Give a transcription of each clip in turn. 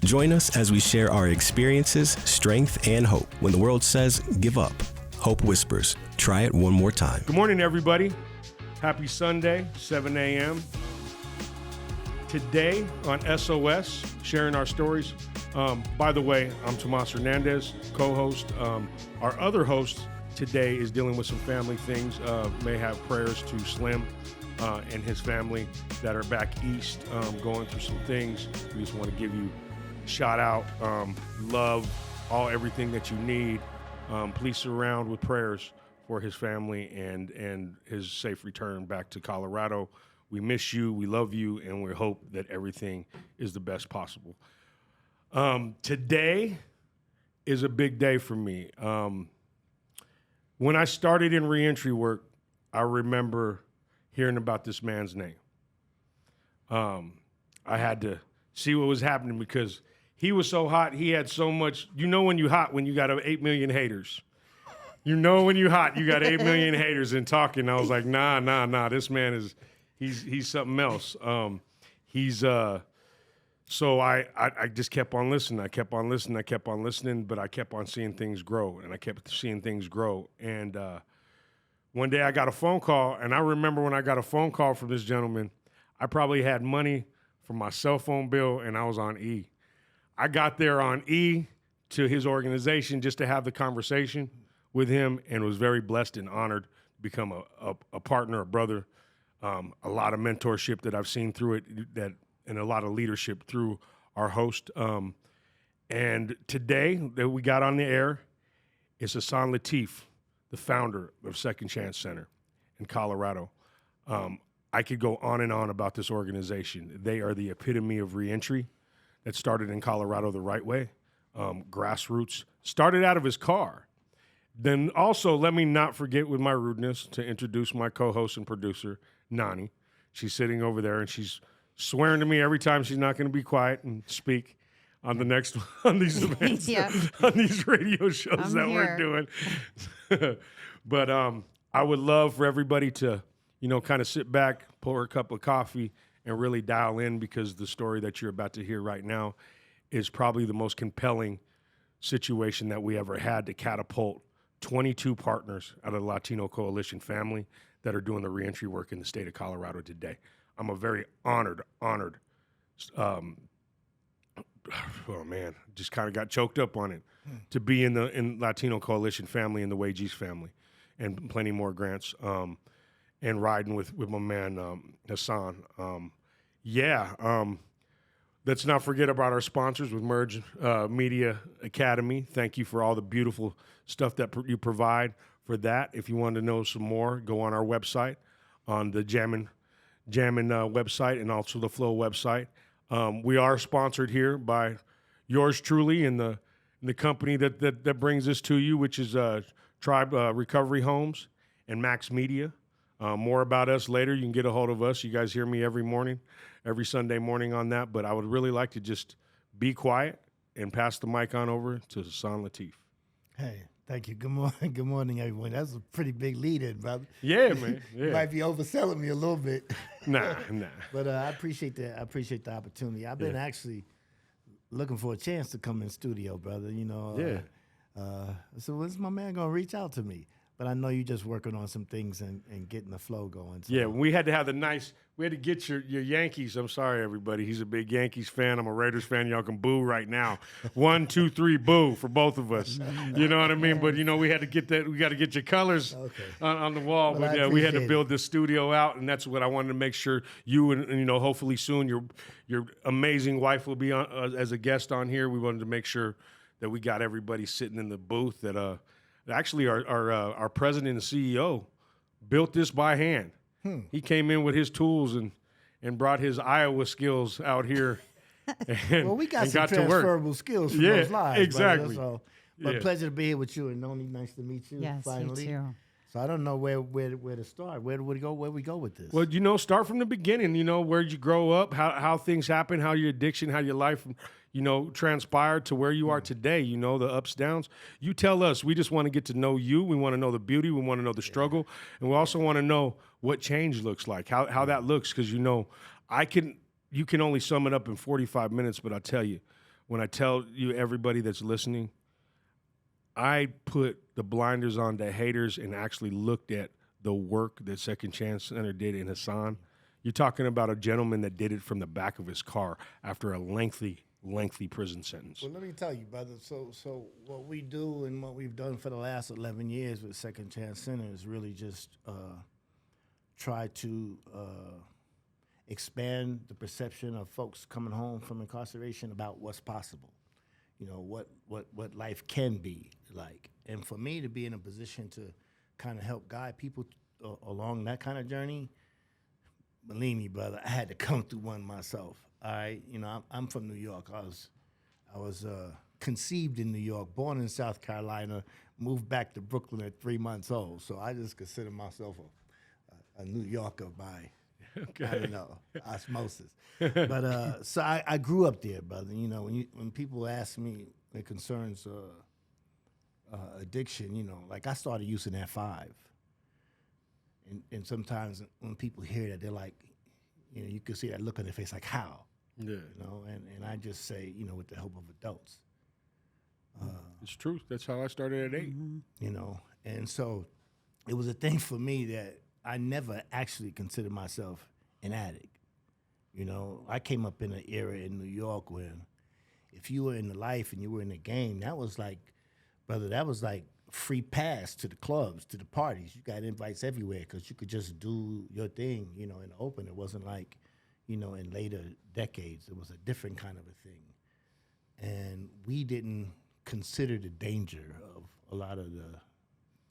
Join us as we share our experiences, strength, and hope. When the world says, give up, hope whispers, try it one more time. Good morning, everybody. Happy Sunday, 7 a.m. Today on SOS, sharing our stories. By the way, I'm Tomas Hernandez, co-host. Our other host today is dealing with some family things. May have prayers to Slim and his family that are back east going through some things. We just want to give you a shout out, love, everything that you need. Please surround with prayers for his family and his safe return back to Colorado. We miss you, we love you, and we hope that everything is the best possible. Today is a big day for me. When I started in reentry work, I remember hearing about this man's name. I had to see what was happening because he was so hot. He had so much. You know when you hot when you got 8 million haters. You know when you hot, you got 8 million haters and talking. I was like, nah. This man is, he's something else. So I just kept on listening. I kept on listening, but I kept on seeing things grow, and I kept seeing things grow. And one day I got a phone call, and I remember when I got a phone call from this gentleman, I probably had money for my cell phone bill, and I was on E. I got there on E to his organization just to have the conversation with him, and was very blessed and honored to become a partner, a brother. A lot of mentorship that I've seen through it, and a lot of leadership through our host. And today that we got on the air is Hassan Latif, the founder of Second Chance Center in Colorado. I could go on and on about this organization. They are the epitome of reentry that started in Colorado the right way, grassroots, started out of his car. Then also, let me not forget with my rudeness to introduce my co-host and producer, Nani. She's sitting over there, and she's swearing to me every time she's not going to be quiet and speak on the next on these events, on these radio shows we're doing. But I would love for everybody to, kind of sit back, pour a cup of coffee, and really dial in, because the story that you're about to hear right now is probably the most compelling situation that we ever had to catapult 22 partners out of the Latino Coalition family that are doing the reentry work in the state of Colorado today. I'm a very honored, just kind of got choked up on it, to be in Latino Coalition family, in the Wages family, and plenty more grants, and riding with my man, Hassan. Let's not forget about our sponsors with Merge Media Academy. Thank you for all the beautiful stuff that you provide for that. If you want to know some more, go on our website, on the Jammin' website, and also the Flow website. We are sponsored here by yours truly, and the company that brings this to you, which is Tribe Recovery Homes and Max Media. More about us later. You can get a hold of us. You guys hear me every Sunday morning on that. But I would really like to just be quiet and pass the mic on over to Hassan Latif. Hey, thank you. Good morning. Good morning, everyone. That's a pretty big lead-in, brother. Yeah, man. Yeah. You might be overselling me a little bit. Nah. But I appreciate that. I appreciate the opportunity. I've been actually looking for a chance to come in studio, brother. So when's my man gonna reach out to me? But I know you're just working on some things and getting the flow going. So. Yeah, we had to have we had to get your Yankees. I'm sorry, everybody. He's a big Yankees fan. I'm a Raiders fan. Y'all can boo right now. 1, 2, 3, boo for both of us. You know what I mean? But, we had to get that. We got to get your colors on the wall. Well, but we had to build this studio out, and that's what I wanted to make sure you and hopefully soon your amazing wife will be on as a guest on here. We wanted to make sure that we got everybody sitting in the booth that actually, our president and CEO built this by hand. He came in with his tools and brought his Iowa skills out here. Well, we got some transferable skills from those lives. Exactly. But pleasure to be here with you, and Noni, nice to meet you. Yes, finally. you too. So I don't know where to start. Where do we go? Where we go with this? Well, start from the beginning. Where'd you grow up? How things happen? How your addiction? How your life? Transpired to where you are today. The ups, downs. You tell us. We just want to get to know you. We want to know the beauty. We want to know the struggle, and we also want to know what change looks like. How that looks, because you can only sum it up in 45 minutes. But I'll tell you, when I tell you, everybody that's listening, I put the blinders on the haters and actually looked at the work that Second Chance Center did in Hassan. You're talking about a gentleman that did it from the back of his car after a lengthy prison sentence. Well, let me tell you, brother. So what we do and what we've done for the last 11 years with Second Chance Center is really just try to expand the perception of folks coming home from incarceration about what's possible. You know, what life can be like. And for me to be in a position to kind of help guide people along that kind of journey, believe me, brother, I had to come through one myself. All right, you know, I'm from New York. I was conceived in New York, born in South Carolina, moved back to Brooklyn at 3 months old. So I just consider myself a New Yorker by, I don't know, osmosis. But so I grew up there, brother. You know, when people ask me it concerns addiction, you know, like I started using at 5. And sometimes when people hear that, they're like, you know, you can see that look on their face like, how? Yeah. You know, and I just say, you know, with the help of adults. It's true. That's how I started at 8. You know, and so it was a thing for me that I never actually considered myself an addict. You know, I came up in an era in New York where if you were in the life and you were in the game, that was like, brother, that was like free pass to the clubs, to the parties. You got invites everywhere because you could just do your thing, you know, in the open. It wasn't like, you know, in later decades, it was a different kind of a thing. And we didn't consider the danger of a lot of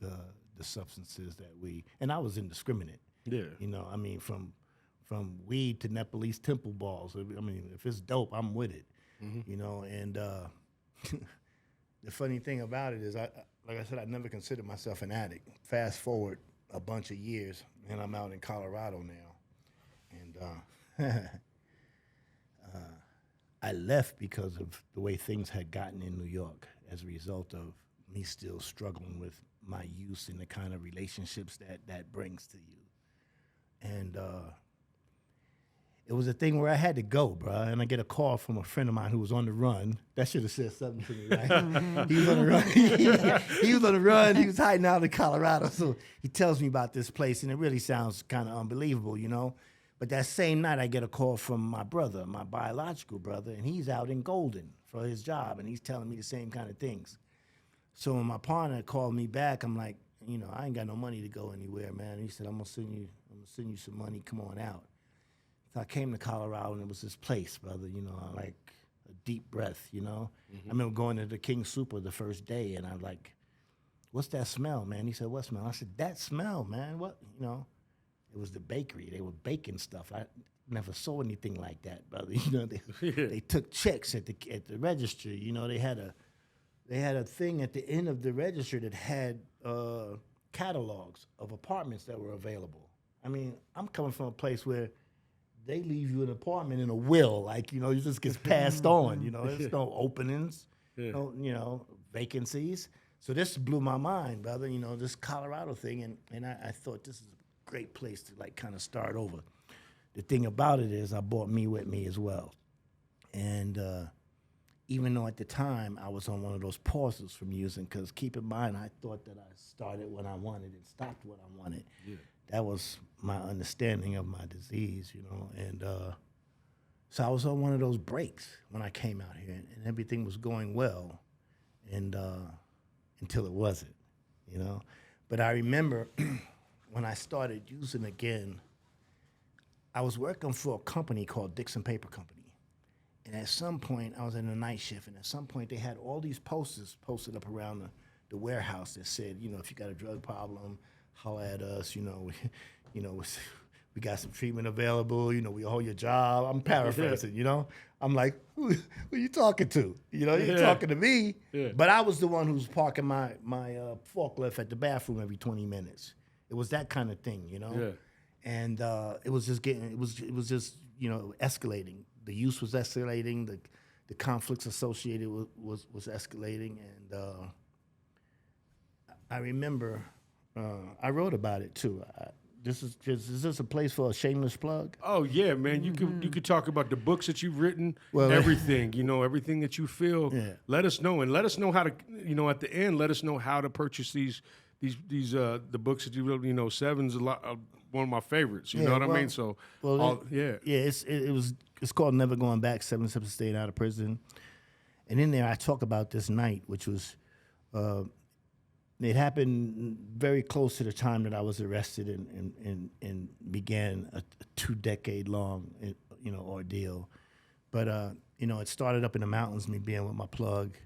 the substances that we, and I was indiscriminate. Yeah. You know, I mean, from weed to Nepalese temple balls. I mean, if it's dope, I'm with it. You know, and the funny thing about it is, like I said, I never considered myself an addict. Fast forward a bunch of years, and I'm out in Colorado now. And I left because of the way things had gotten in New York as a result of me still struggling with my use and the kind of relationships that brings to you. And it was a thing where I had to go, bro. And I get a call from a friend of mine who was on the run. That should have said something to me, right? He was on the run. He was on the run. He was hiding out in Colorado. So he tells me about this place, and it really sounds kind of unbelievable, you know? But that same night, I get a call from my brother, my biological brother, and he's out in Golden for his job, and he's telling me the same kind of things. So when my partner called me back, I'm like, you know, I ain't got no money to go anywhere, man. And he said, I'm gonna send you some money. Come on out. So I came to Colorado, and it was this place, brother, you know, like a deep breath, you know. I remember going to the King Super the first day, and I'm like, what's that smell, man? He said, what smell? I said, that smell, man. What, you know? It was the bakery. They were baking stuff. I never saw anything like that, brother. You know, they took checks at the register. You know, they had a thing at the end of the register that had catalogs of apartments that were available. I mean, I'm coming from a place where they leave you an apartment in a will, like, you know, it just gets passed on. You know, there's no openings, no, you know, vacancies. So this blew my mind, brother. You know, this Colorado thing, and I thought this is a great place to like kind of start over. The thing about it is I brought me with me as well. And even though at the time I was on one of those pauses from using, because keep in mind, I thought that I started when I wanted and stopped when I wanted. Yeah. That was my understanding of my disease, you know. And so I was on one of those breaks when I came out here, and everything was going well, and until it wasn't, you know. But I remember when I started using again, I was working for a company called Dixon Paper Company. And at some point, I was in a night shift, and at some point, they had all these posters posted up around the warehouse that said, you know, if you got a drug problem, holler at us, you know, we got some treatment available, you know, we hold your job. I'm paraphrasing, you know. I'm like, who are you talking to? You know, you're talking to me. Yeah. But I was the one who was parking my forklift at the bathroom every 20 minutes. It was that kind of thing, you know. Yeah. And it was just you know, escalating. The use was escalating. The conflicts associated was escalating. And I remember I wrote about it too. is this a place for a shameless plug? Oh yeah, man. You could talk about the books that you've written, Well, everything. Everything that you feel. Yeah. Let us know, and let us know how to. At the end, let us know how to purchase these the books that you wrote. Seven's one of my favorites. You know what I mean? So, it's called Never Going Back: 7 Steps to Staying Out of Prison, and in there I talk about this night, which was. It happened very close to the time that I was arrested and began a 2-decade-long, ordeal. But, it started up in the mountains, me being with my plug.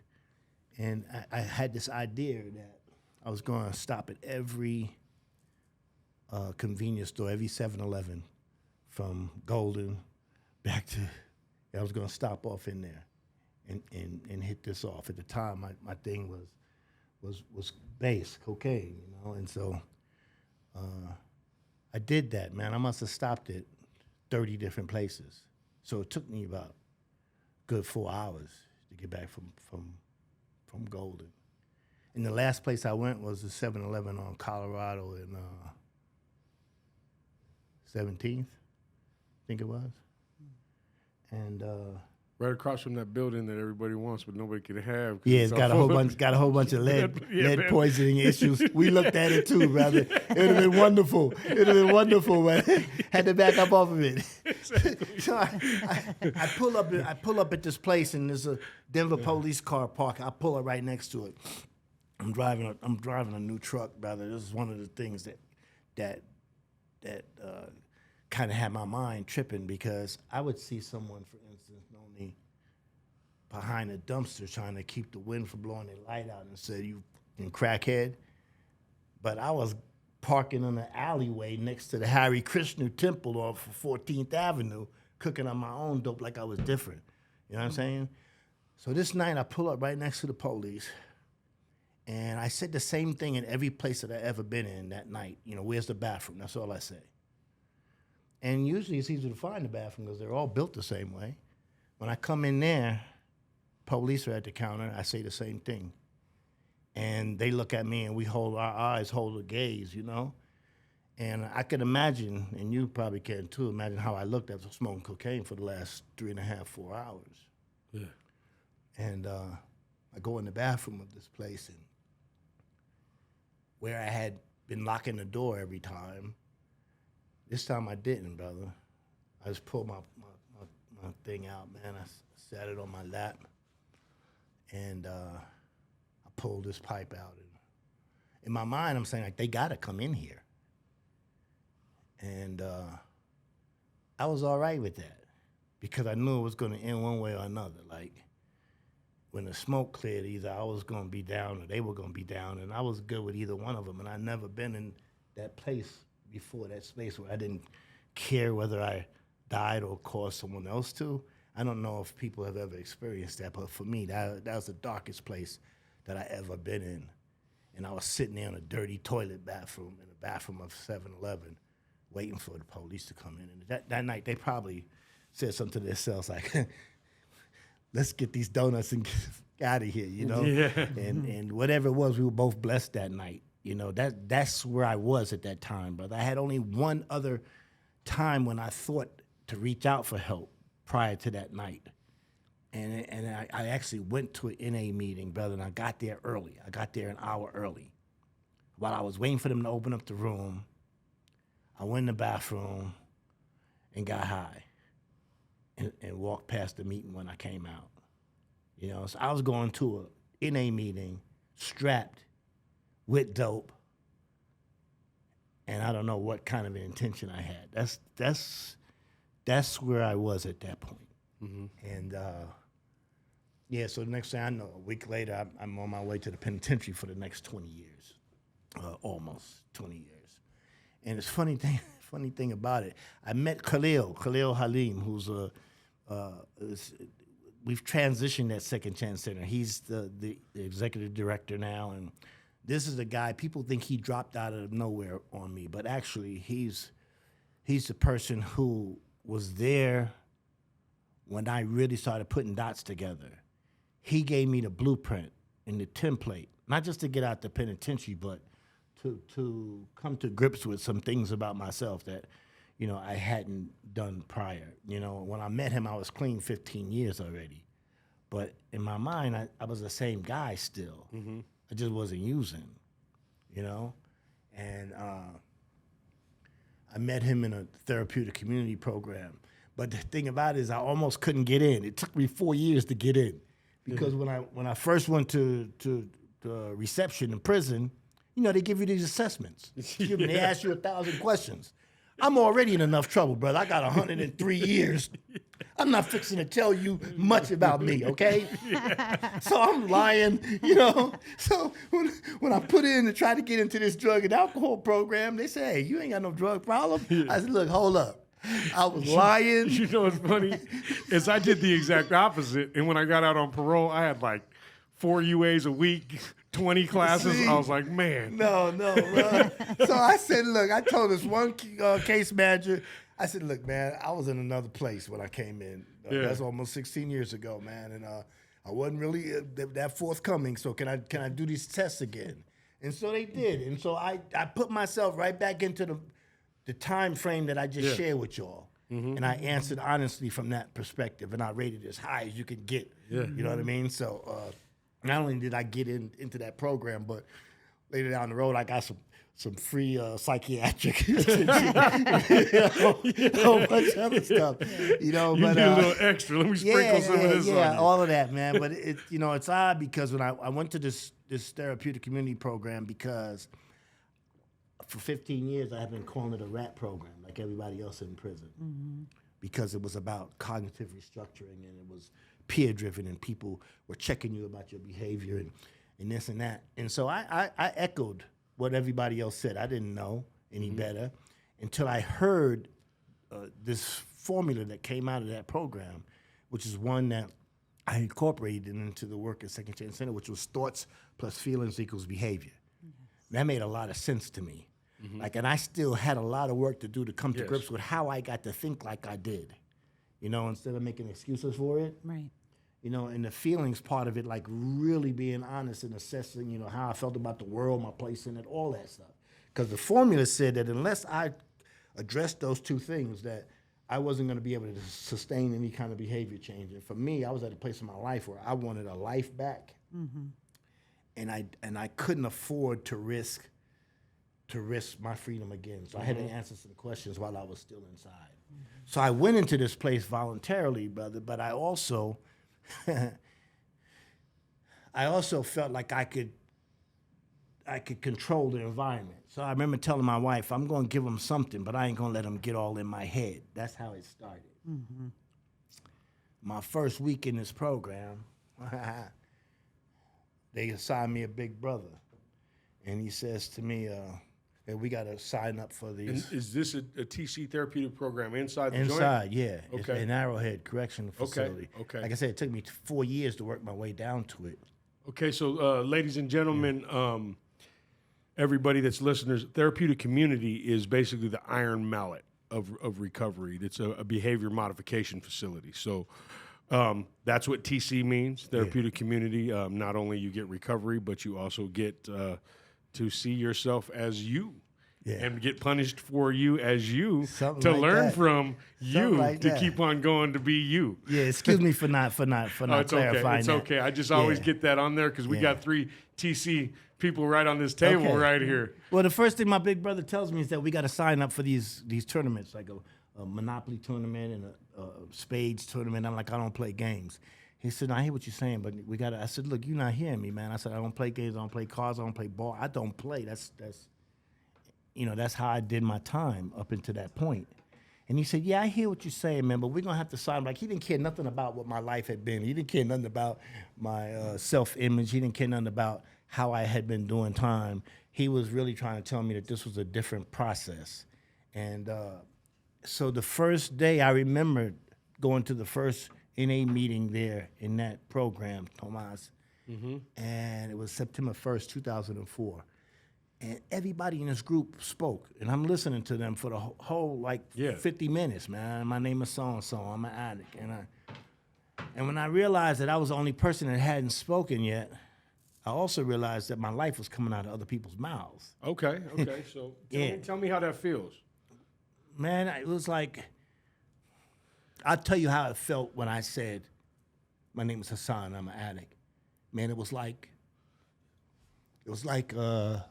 And I had this idea that I was going to stop at every convenience store, every 7-Eleven, from Golden back to, I was going to stop off in there and hit this off. At the time, my thing was base, cocaine, and so I did that, man. I must have stopped at 30 different places. So it took me about a good 4 hours to get back from Golden. And the last place I went was the 7-Eleven on Colorado and 17th, I think it was. And right across from that building that everybody wants, but nobody can have. Yeah, it's got a whole bunch of lead poisoning issues. We looked at it too, brother. It would have been wonderful. But had to back up off of it. Exactly. So I pull up at this place, and there's a Denver police car parked. I pull up right next to it. I'm driving a new truck, brother. This is one of the things that kind of had my mind tripping, because I would see someone, for instance, normally behind a dumpster trying to keep the wind from blowing their light out, and said, "You crackhead." But I was parking in the alleyway next to the Hare Krishna temple off of 14th Avenue, cooking on my own dope like I was different. You know what I'm saying? So this night I pull up right next to the police, and I said the same thing in every place that I ever been in that night. Where's the bathroom? That's all I say. And usually it's easy to find the bathroom because they're all built the same way. When I come in there, police are at the counter. I say the same thing. And they look at me, and we hold a gaze, And I can imagine, and you probably can too, imagine how I looked after smoking cocaine for the last 3.5, 4 hours. Yeah. And I go in the bathroom of this place, and where I had been locking the door every time, this time I didn't, brother. I just pulled my thing out, man. I sat it on my lap, and I pulled this pipe out. And in my mind, I'm saying, like, they got to come in here. And I was all right with that, because I knew it was going to end one way or another. Like, when the smoke cleared, either I was going to be down or they were going to be down, and I was good with either one of them. And I'd never been in that place before, that space where I didn't care whether I died or caused someone else to. I don't know if people have ever experienced that, but for me, that was the darkest place that I ever been in. And I was sitting there in a dirty toilet bathroom, in the bathroom of 7-Eleven, waiting for the police to come in. And that night, they probably said something to themselves like, let's get these donuts and get out of here, Yeah. And whatever it was, we were both blessed that night. That's where I was at that time, brother. I had only one other time when I thought to reach out for help prior to that night. And I actually went to an NA meeting, brother, and I got there early. I got there an hour early. While I was waiting for them to open up the room, I went in the bathroom and got high and walked past the meeting when I came out. So I was going to a NA meeting strapped with dope, and I don't know what kind of an intention I had. That's where I was at that point. Mm-hmm. And so the next thing I know, a week later, I'm on my way to the penitentiary for the next 20 years, almost 20 years. And it's funny thing about it, I met Khalil Halim, who's we've transitioned that Second Chance Center. He's the executive director now, and this is the guy, people think he dropped out of nowhere on me, but actually he's the person who was there when I really started putting dots together. He gave me the blueprint and the template, not just to get out the penitentiary, but to come to grips with some things about myself that, I hadn't done prior. When I met him, I was clean 15 years already. But in my mind, I was the same guy still. Mm-hmm. I just wasn't using, And I met him in a therapeutic community program. But the thing about it is I almost couldn't get in. It took me 4 years to get in. Because when I first went to reception in prison, they give you these assessments. They ask you 1,000 questions. I'm already in enough trouble, brother. I got 103 years. I'm not fixing to tell you much about me, okay? Yeah. So I'm lying, So when I put in to try to get into this drug and alcohol program, they say, hey, you ain't got no drug problem. Yeah. I said, look, hold up. I was lying. You know what's funny? Is I did the exact opposite. And when I got out on parole, I had like 4 UAs a week, 20 classes. I was like, man. No, bro. So I said, look, I told this one case manager, I said, look, man, I was in another place when I came in. That's almost 16 years ago, man. And I wasn't really that forthcoming. So can I do these tests again? And so they did. And so I put myself right back into the time frame that I just shared with y'all. Mm-hmm. And I answered honestly from that perspective. And I rated as high as you could get. Yeah. You know what I mean? So not only did I get into that program, but later down the road, I got some free psychiatric, a whole bunch of other stuff, You need a little extra. Let me sprinkle some of this on you. All of that, man. But it's odd because when I went to this therapeutic community program, because for 15 years I have been calling it a rat program, like everybody else in prison, because it was about cognitive restructuring and it was peer driven and people were checking you about your behavior and this and that. And so I echoed what everybody else said. I didn't know any better until I heard this formula that came out of that program, which is one that I incorporated into the work at Second Chance Center, which was thoughts plus feelings equals behavior. That made a lot of sense to me. And I still had a lot of work to do to come to grips with how I got to think like I did, instead of making excuses for it. Right. And the feelings part of it, like really being honest and assessing, how I felt about the world, my place in it, all that stuff. Because the formula said that unless I addressed those two things, that I wasn't going to be able to sustain any kind of behavior change. And for me, I was at a place in my life where I wanted a life back. And I couldn't afford to risk my freedom again. So I had to answer some questions while I was still inside. So I went into this place voluntarily, brother, but I also felt like I could control the environment. So I remember telling my wife, I'm going to give them something, but I ain't going to let them get all in my head. That's how it started. My first week in this program, they assigned me a big brother. And he says to me, hey, we got to sign up for these. And is this a TC therapeutic program inside the joint? Inside, yeah. Okay. It's an Arrowhead Correctional Facility. Okay. Like I said, it took me 4 years to work my way down to it. Okay, so ladies and gentlemen, everybody that's listeners, therapeutic community is basically the iron mallet of recovery. It's a behavior modification facility. So that's what TC means, therapeutic community. Not only you get recovery, but you also get to see yourself as you and get punished for you as you, to like learn from you, like to keep on going to be you. Yeah, excuse me for not clarifying that. It's okay. I just always get that on there because we got 3 TC people right on this table right here. Well, the first thing my big brother tells me is that we got to sign up for these tournaments, like a Monopoly tournament and a spades tournament. I'm like, I don't play games. He said, I hear what you're saying, but we got to. I said, look, you're not hearing me, man. I said, I don't play games. I don't play cards. I don't play ball. I don't play. That's how I did my time up until that point. And he said, yeah, I hear what you're saying, man, but we're going to have to sign. Like, he didn't care nothing about what my life had been. He didn't care nothing about my self-image. He didn't care nothing about how I had been doing time. He was really trying to tell me that this was a different process. And so the first day, I remember going to the first NA meeting there in that program, Tomas, and it was September 1st, 2004. And everybody in this group spoke, and I'm listening to them for the whole 50 minutes, man. My name is so-and-so, I'm an addict. And when I realized that I was the only person that hadn't spoken yet, I also realized that my life was coming out of other people's mouths. Okay. So tell me how that feels. Man, it was like, I'll tell you how it felt when I said, my name is Hassan, I'm an addict. Man, it was like a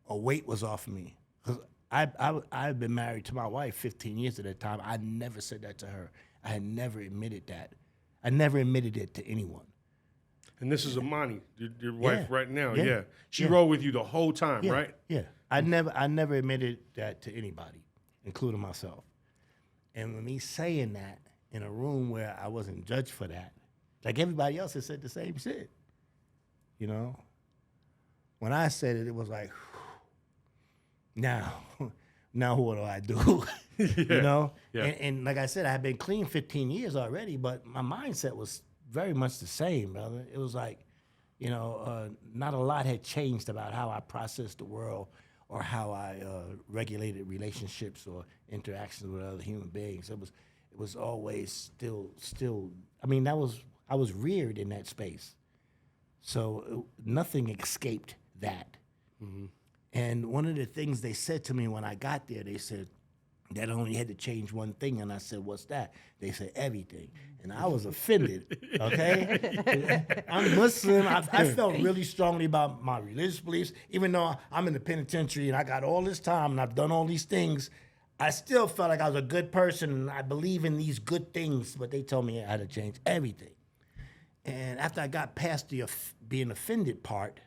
weight was off me. 'Cause I've been married to my wife 15 years at that time. I never said that to her. I had never admitted that. I never admitted it to anyone. And this is Amani, your wife right now. Yeah. Yeah. She rode with you the whole time, Yeah, right? yeah. I never admitted that to anybody, including myself. And with me saying that in a room where I wasn't judged for that, like everybody else has said the same shit, you know? When I said it, it was like, now what do I do? You know? Yeah. And like I said, I had been clean 15 years already, but my mindset was very much the same, brother. It was like, you know, not a lot had changed about how I processed the world or how I regulated relationships or interactions with other human beings. It was always still. I mean, I was reared in that space, so nothing escaped that. Mm-hmm. And one of the things they said to me when I got there, they said that I only had to change one thing, and I said, "What's that?" They said, "Everything," and I was offended. Okay, I'm Muslim. I felt really strongly about my religious beliefs, even though I'm in the penitentiary and I got all this time and I've done all these things. I still felt like I was a good person and I believe in these good things, but they told me I had to change everything. And after I got past the being offended part,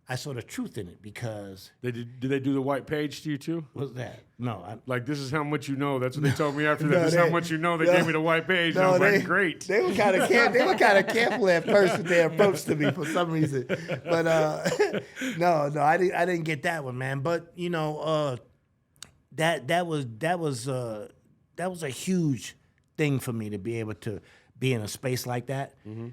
I saw the truth in it because... Did they do the white page to you too? What's that? No. Like, this is how much you know. That's what they told me after that. This is how much you know. They gave me the white page. And I was like, great. They were kind of careful at first with their approach to me for some reason. But no, I didn't get that one, man. But you know, that was a huge thing for me to be able to be in a space like that. Mm-hmm.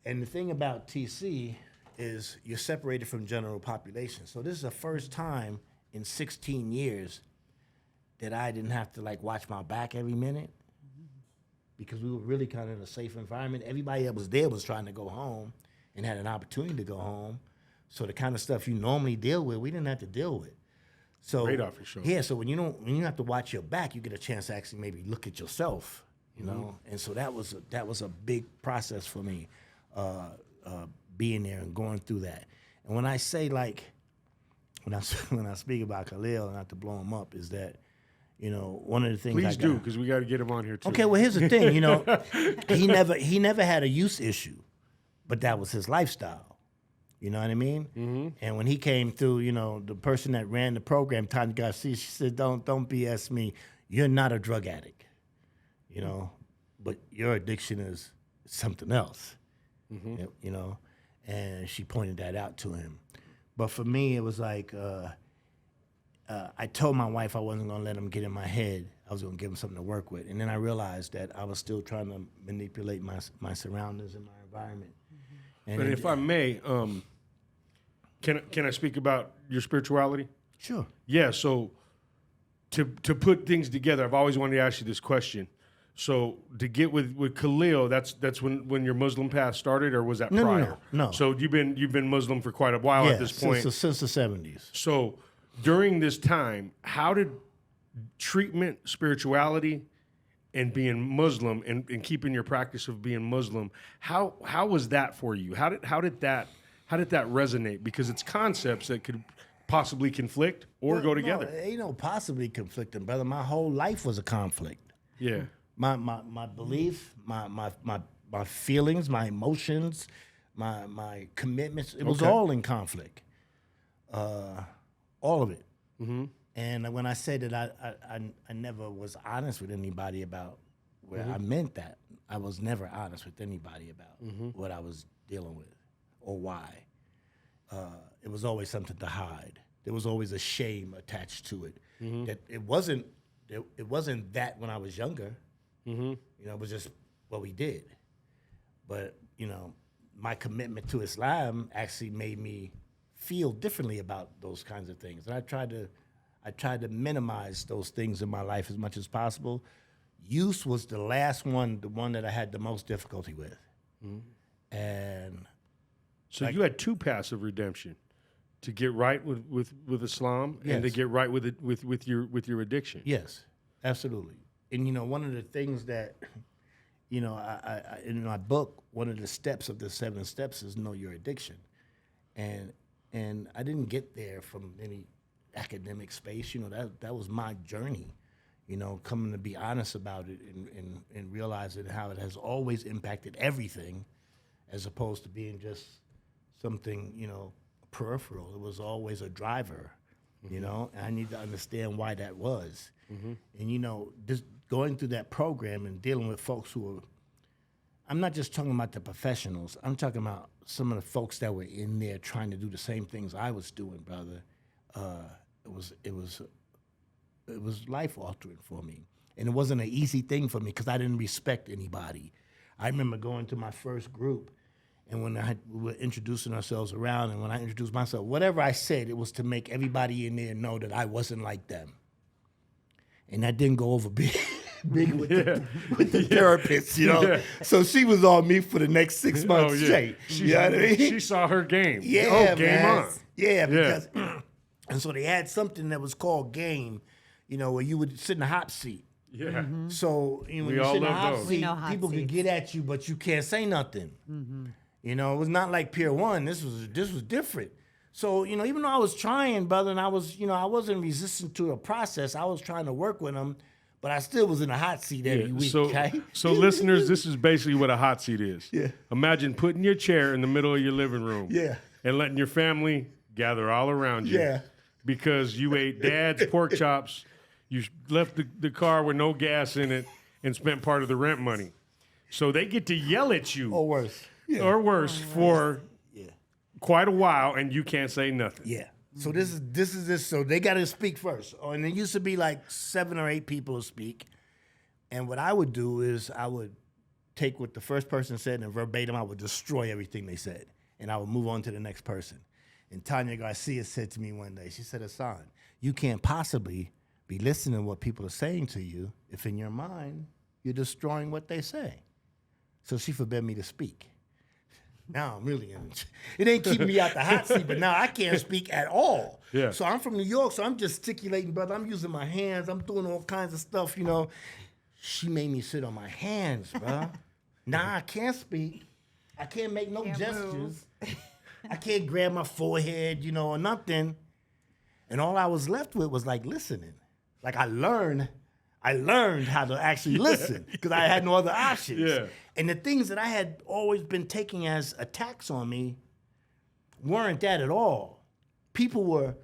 And the thing about TC is you're separated from general population. So this is the first time in 16 years that I didn't have to like watch my back every minute because we were really kind of in a safe environment. Everybody that was there was trying to go home and had an opportunity to go home. So the kind of stuff you normally deal with, we didn't have to deal with. So right off your shoulder. Yeah, so when you have to watch your back, you get a chance to actually maybe look at yourself, you know? And so that was a big process for me. Being there and going through that. And when I say like, when I speak about Khalil, not to blow him up, is that, you know, one of the things Please do, because we got to get him on here too. Okay, well here's the thing, you know, he never had a use issue, but that was his lifestyle. You know what I mean? Mm-hmm. And when he came through, you know, the person that ran the program, Tanya Garcia, she said, don't BS me. You're not a drug addict, you know, but your addiction is something else, you know. And she pointed that out to him. But for me, it was like, I told my wife I wasn't going to let him get in my head. I was going to give him something to work with. And then I realized that I was still trying to manipulate my surroundings and my environment. Mm-hmm. And if I may, can I speak about your spirituality? Sure. Yeah, so to put things together, I've always wanted to ask you this question. So to get with Khalil, that's when your Muslim path started, or was that prior? No. So you've been Muslim for quite a while at this point. Since the 70s. So during this time, how did treatment, spirituality, and being Muslim and keeping your practice of being Muslim, how was that for you? How did that resonate? Because it's concepts that could possibly conflict or go together. No, ain't no possibly conflicting, brother. My whole life was a conflict. Yeah. My belief, my feelings, my emotions, my commitments, it was all in conflict. All of it. Mm-hmm. And when I say that I never was honest with anybody about where I meant that. I was never honest with anybody about what I was dealing with or why. It was always something to hide. There was always a shame attached to it. Mm-hmm. That it wasn't that when I was younger. Mm-hmm. You know, it was just what we did. But, you know, my commitment to Islam actually made me feel differently about those kinds of things. And I tried to minimize those things in my life as much as possible. Use was the last one, the one that I had the most difficulty with. Mm-hmm. And So you had 2 paths of redemption: to get right with Islam, and to get right with your addiction. Yes, absolutely. And one of the things that I in my book, one of the steps of the 7 steps is know your addiction, and I didn't get there from any academic space. That was my journey. Coming to be honest about it and realizing how it has always impacted everything, as opposed to being just something, peripheral. It was always a driver, and I need to understand why that was. And, just going through that program and dealing with folks who are, I'm not just talking about the professionals, I'm talking about some of the folks that were in there trying to do the same things I was doing, brother. It was life altering for me. And it wasn't an easy thing for me because I didn't respect anybody. I remember going to my first group, and when we were introducing ourselves around, and when I introduced myself, whatever I said, it was to make everybody in there know that I wasn't like them. And that didn't go over big with the therapist, Yeah. So she was on me for the next 6 months straight. You know what I mean? She saw her game. Yeah, game man. on. Yeah, because and so they had something that was called game, where you would sit in the hot seat. Yeah. So when We you all sit in the love hot those. seat, We know hot people could seats. get at you, but you can't say nothing. It was not like Pier 1. This was different. So even though I was trying, brother, and I wasn't resistant to a process. I was trying to work with them, but I still was in a hot seat every week. So listeners, this is basically what a hot seat is. Yeah. Imagine putting your chair in the middle of your living room. Yeah. And letting your family gather all around you. Yeah. Because you ate dad's pork chops, you left the car with no gas in it, and spent part of the rent money. So they get to yell at you. Or worse. Yeah. Or worse for quite a while, and you can't say nothing. Yeah. So this is. So they got to speak first. And it used to be like 7 or 8 people to speak. And what I would do is I would take what the first person said and verbatim, I would destroy everything they said. And I would move on to the next person. And Tanya Garcia said to me one day, she said, Hassan, you can't possibly be listening to what people are saying to you if in your mind you're destroying what they say. So she forbade me to speak. Now I'm really in it. It ain't keeping me out the hot seat, but now I can't speak at all. Yeah. So I'm from New York, so I'm gesticulating, brother. I'm using my hands. I'm doing all kinds of stuff, She made me sit on my hands, bro. Now I can't speak. I can't make no gestures. I can't grab my forehead, or nothing. And all I was left with was like listening. Like I learned how to actually listen because I had no other options. Yeah. And the things that I had always been taking as attacks on me weren't that at all. People were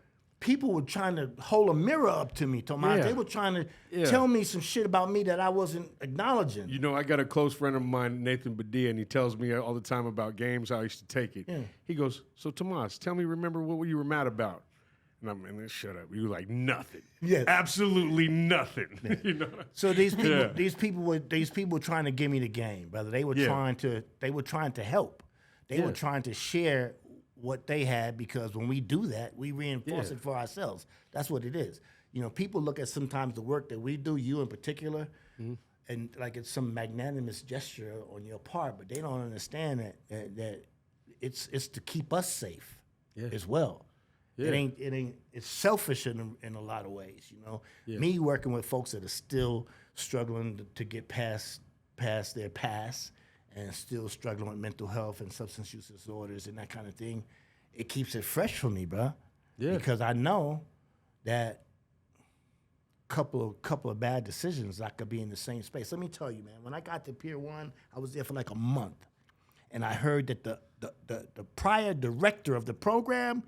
trying to hold a mirror up to me, Tomas. Yeah. They were trying to tell me some shit about me that I wasn't acknowledging. I got a close friend of mine, Nathan Badia, and he tells me all the time about games, how I used to take it. Yeah. He goes, so Tomas, remember what you were mad about? And I'm like, shut up. You were like, nothing. Yes. Absolutely nothing. Yeah. So these people were trying to give me the game, brother. They were trying to help. They were trying to share what they had, because when we do that, we reinforce it for ourselves. That's what it is. People look at sometimes the work that we do, you in particular, and like it's some magnanimous gesture on your part, but they don't understand that it's to keep us safe as well. Yeah. It ain't. It's selfish in a lot of ways, Yeah. Me working with folks that are still struggling to get past their past and still struggling with mental health and substance use disorders and that kind of thing, it keeps it fresh for me, bro. Yeah. Because I know that couple of bad decisions, I could be in the same space. Let me tell you, man. When I got to Pier 1, I was there for like a month, and I heard that the prior director of the program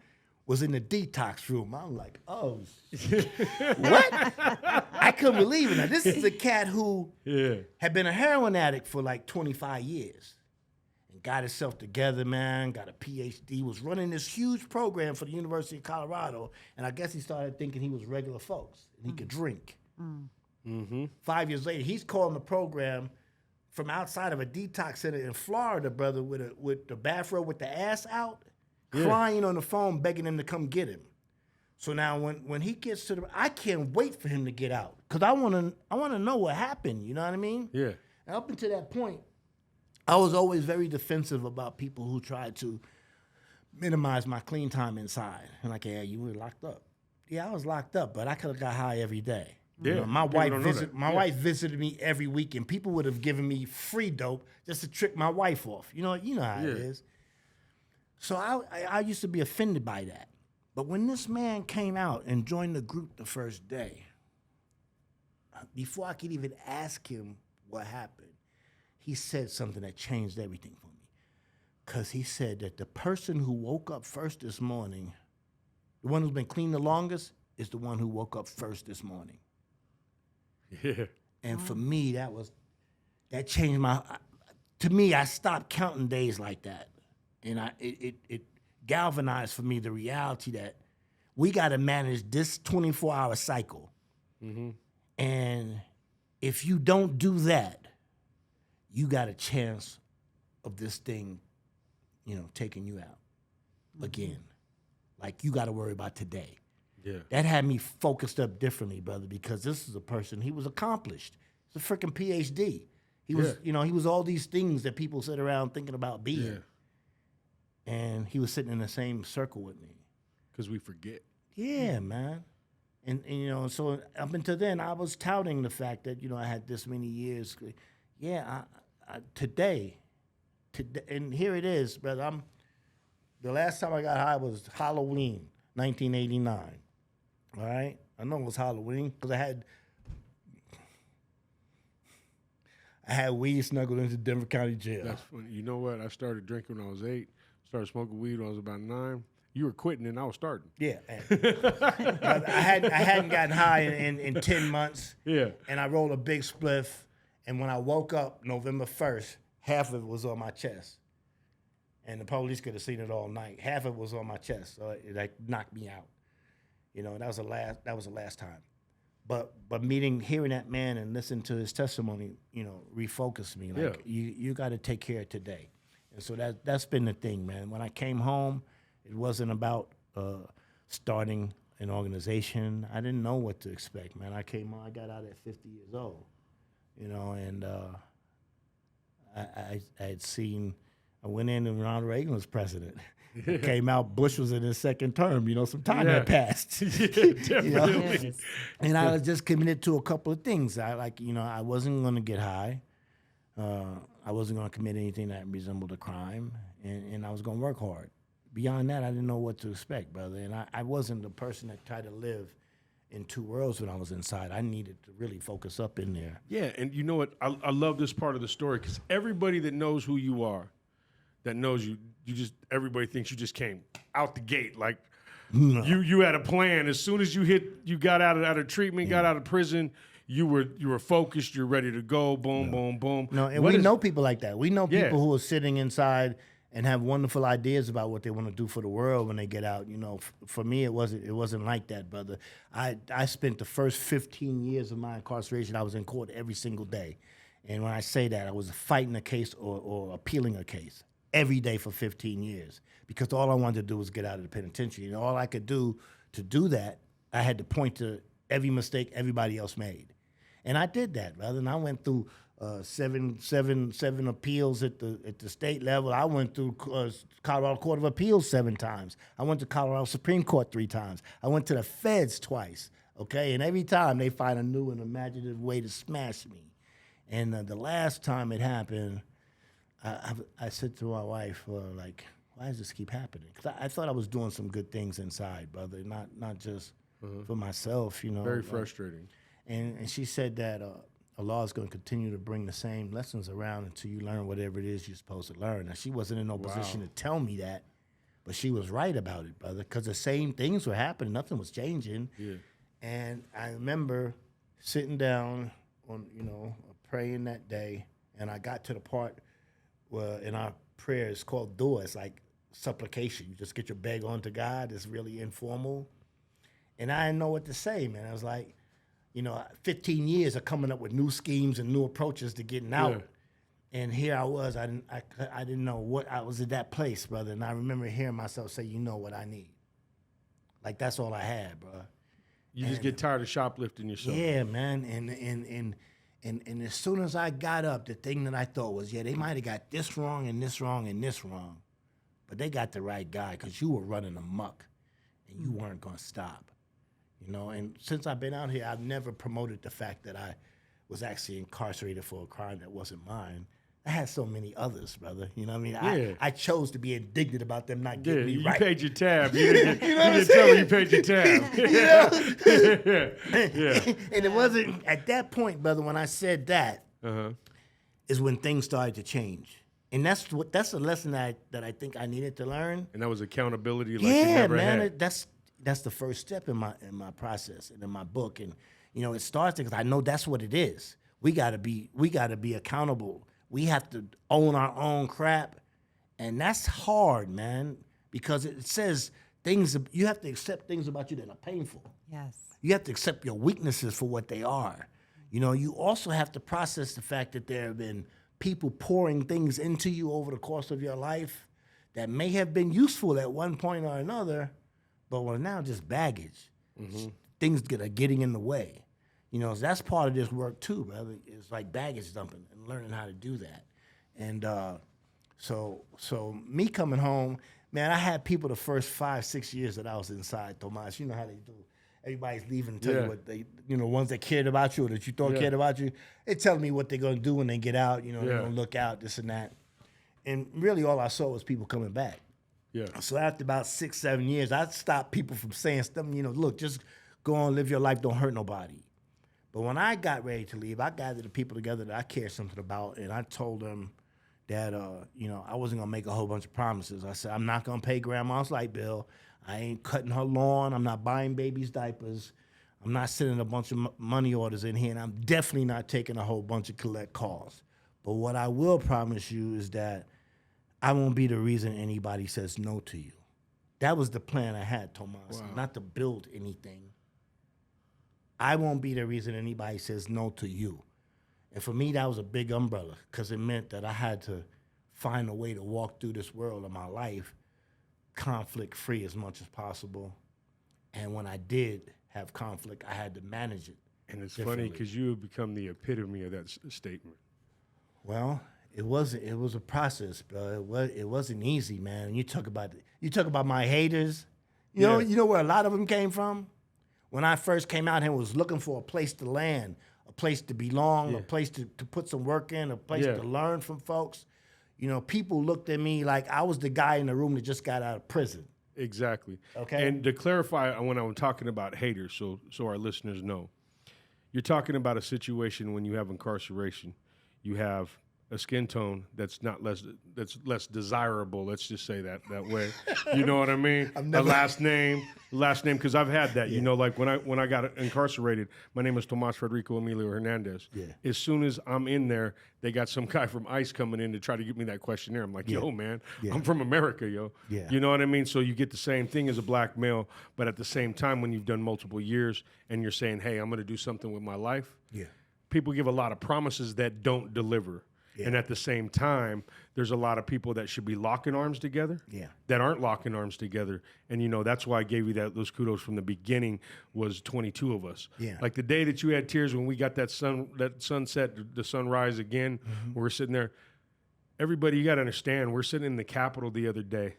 was in the detox room. I'm like, oh, what? I couldn't believe it. Now, this is a cat who had been a heroin addict for like 25 years and got himself together, man, got a PhD, was running this huge program for the University of Colorado, and I guess he started thinking he was regular folks and he could drink. 5 years later, he's calling the program from outside of a detox center in Florida, brother, with the bathrobe with the ass out, crying on the phone, begging him to come get him. So now when he gets to I can't wait for him to get out because I want to know what happened. You know what I mean? Yeah. And up until that point, I was always very defensive about people who tried to minimize my clean time inside. And like, yeah, you were locked up. Yeah, I was locked up, but I could have got high every day. Yeah, You know, my people wife visited me every week, and people would have given me free dope just to trick my wife off. You know how it is. So I used to be offended by that. But when this man came out and joined the group the first day, before I could even ask him what happened, he said something that changed everything for me. Because he said that the person who woke up first this morning, the one who's been clean the longest, is the one who woke up first this morning. Yeah. And for me, that changed to me, I stopped counting days like that. And it galvanized for me the reality that we got to manage this 24-hour cycle. Mm-hmm. And if you don't do that, you got a chance of this thing, taking you out again. Like, you got to worry about today. Yeah. That had me focused up differently, brother, because this is a person, he was accomplished. He's a freaking PhD. He was, he was all these things that people sit around thinking about being. Yeah. And he was sitting in the same circle with me. Because we forget. Yeah, man. And so up until then, I was touting the fact that, I had this many years. Yeah, today, and here it is, brother. The last time I got high was Halloween, 1989. All right? I know it was Halloween because I had weed smuggled into Denver County Jail. That's funny. You know what? I started drinking when I was 8. Started smoking weed when I was about 9. You were quitting and I was starting. Yeah. I hadn't gotten high in 10 months. Yeah. And I rolled a big spliff. And when I woke up November 1st, half of it was on my chest. And the police could have seen it all night. Half of it was on my chest. So it knocked me out. That was the last time. But hearing that man and listening to his testimony, refocused me. Like, you got to take care of today. And so that's been the thing, man. When I came home, it wasn't about starting an organization. I didn't know what to expect, man. I got out at 50 years old, and I went in and Ronald Reagan was president. I came out, Bush was in his second term, some time had passed. Definitely. And I was just committed to a couple of things. I wasn't going to get high. I wasn't going to commit anything that resembled a crime, and I was going to work hard. Beyond that, I didn't know what to expect, brother. And I wasn't the person that tried to live in two worlds when I was inside. I needed to really focus up in there. Yeah, and you know what? I love this part of the story because everybody that knows who you are, that knows you everybody thinks you just came out the gate like you had a plan. As soon as you got out of treatment, got out of prison. You were focused. You're ready to go. Boom, boom, boom. No, and we know people like that. We know people who are sitting inside and have wonderful ideas about what they want to do for the world when they get out. For me, it wasn't like that, brother. I spent the first 15 years of my incarceration, I was in court every single day. And when I say that, I was fighting a case or appealing a case every day for 15 years because all I wanted to do was get out of the penitentiary. And all I could do to do that, I had to point to every mistake everybody else made. And I did that, brother. And I went through seven appeals at the state level. I went through Colorado Court of Appeals 7 times. I went to Colorado Supreme Court 3 times. I went to the feds twice, okay? And every time they find a new and imaginative way to smash me. And the last time it happened, I said to my wife, why does this keep happening? Because I thought I was doing some good things inside, brother, not just for myself, Very frustrating. And she said that Allah is going to continue to bring the same lessons around until you learn whatever it is you're supposed to learn. Now, she wasn't in no position to tell me that, but she was right about it, brother, because the same things were happening. Nothing was changing. Yeah. And I remember sitting down on, praying that day, and I got to the part where in our prayer it's called dua. It's like supplication. You just get your beg onto God. It's really informal. And I didn't know what to say, man. I was like, 15 years of coming up with new schemes and new approaches to getting out. Yeah. And here I was. I didn't know what I was at that place, brother. And I remember hearing myself say, what I need. Like, that's all I had, bro. You just get tired of shoplifting yourself. Yeah, man. And as soon as I got up, the thing that I thought was, they might have got this wrong and this wrong and this wrong. but they got the right guy because you were running amok and you weren't going to stop. You know, and since I've been out here, I've never promoted the fact that I was actually incarcerated for a crime that wasn't mine. I had so many others, brother. You know what I mean? I chose to be indignant about them not getting me right. You paid your tab. You didn't tell me you paid your tab. And it wasn't at that point, brother, when I said that, is when things started to change. And that's a lesson that I think I needed to learn. And that was accountability like you never had. That's the first step in my process and in my book. And you know, it starts because I know that's what it is. We gotta be accountable. We have to own our own crap, and that's hard, man, because it says things. You have to accept things about you that are painful. Yes. You have to accept your weaknesses for what they are. You know, you also have to process the fact that there have been people pouring things into you over the course of your life that may have been useful at one point or another, but were now just baggage. Things that are getting in the way. You know, so that's part of this work too, brother. It's like baggage dumping and learning how to do that. And so me coming home, man, I had people the first 5-6 years that I was inside, Tomas. You know how they do. Everybody's leaving and tell you what they, you know, ones that cared about you or that you thought cared about you, they tell me what they're going to do when they get out. You know, they're going to look out, this and that. And really all I saw was people coming back. Yeah. So after about 6-7 years, I stopped people from saying stuff, you know, look, just go on, live your life, don't hurt nobody. But when I got ready to leave, I gathered the people together that I cared something about, and I told them that, you know, I wasn't going to make a whole bunch of promises. I said, I'm not going to pay grandma's light bill. I ain't cutting her lawn. I'm not buying babies' diapers. I'm not sending a bunch of money orders in here, and I'm definitely not taking a whole bunch of collect calls. But what I will promise you is that I won't be the reason anybody says no to you. That was the plan I had, Tomas, not to build anything. I won't be the reason anybody says no to you. And for me, that was a big umbrella because it meant that I had to find a way to walk through this world of my life conflict-free as much as possible. And when I did have conflict, I had to manage it. And it's funny because you have become the epitome of that statement. Well, it was a process, bro. It wasn't easy, man. You talk about my haters. You know where a lot of them came from? When I first came out here and was looking for a place to land, a place to belong, a place to put some work in, a place to learn from folks, you know, people looked at me like I was the guy in the room that just got out of prison. Exactly. Okay. And to clarify, when I'm talking about haters, so our listeners know, you're talking about a situation when you have incarceration, you have a skin tone that's less desirable. Let's just say that way. You know what I mean? A last name, because I've had that. You know, like when I got incarcerated, my name is Tomas Federico Emilio Hernandez. Yeah. As soon as I'm in there, they got some guy from ICE coming in to try to give me that questionnaire. I'm like, yo, man, I'm from America, yo. Yeah. You know what I mean? So you get the same thing as a black male, but at the same time, when you've done multiple years and you're saying, hey, I'm going to do something with my life. Yeah. People give a lot of promises that don't deliver. Yeah. And at the same time, there's a lot of people that should be locking arms together that aren't locking arms together. And, you know, that's why I gave you those kudos from the beginning was 22 of us. Yeah. Like the day that you had tears when we got that sunset, the sunrise again, we're sitting there. Everybody, you got to understand, we're sitting in the Capitol the other day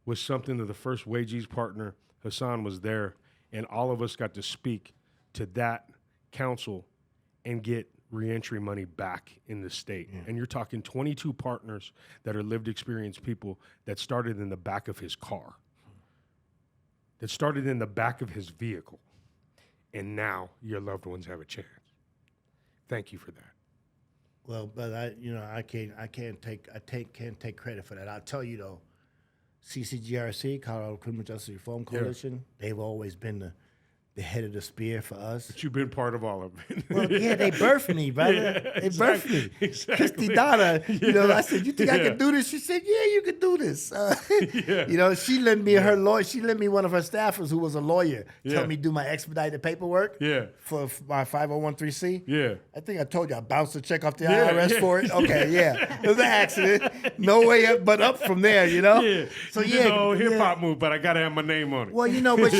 with something that the first Wages partner, Hassan, was there. And all of us got to speak to that council and get reentry money back in the state. Yeah. And you're talking 22 partners that are lived experience people that started in the back of his car, that started in the back of his vehicle. And now your loved ones have a chance. Thank you for that. Well, but I can't take credit for that. I'll tell you though, CCGRC, Colorado Criminal Justice Reform Coalition, they've always been the head of the spear for us. But you've been part of all of it. Well, yeah, they birthed me, brother. They birthed me. Exactly. Christy Donna, you know, I said, you think I can do this? She said, yeah, you can do this. You know, she lent me her lawyer. She lent me one of her staffers who was a lawyer to help me do my expedited paperwork for my 501(c)(3). Yeah. I think I told you I bounced a check off the IRS for it. Okay, It was an accident. No way up but up from there, you know? Yeah. So you did the whole hip-hop move, but I got to have my name on it. Well, you know, but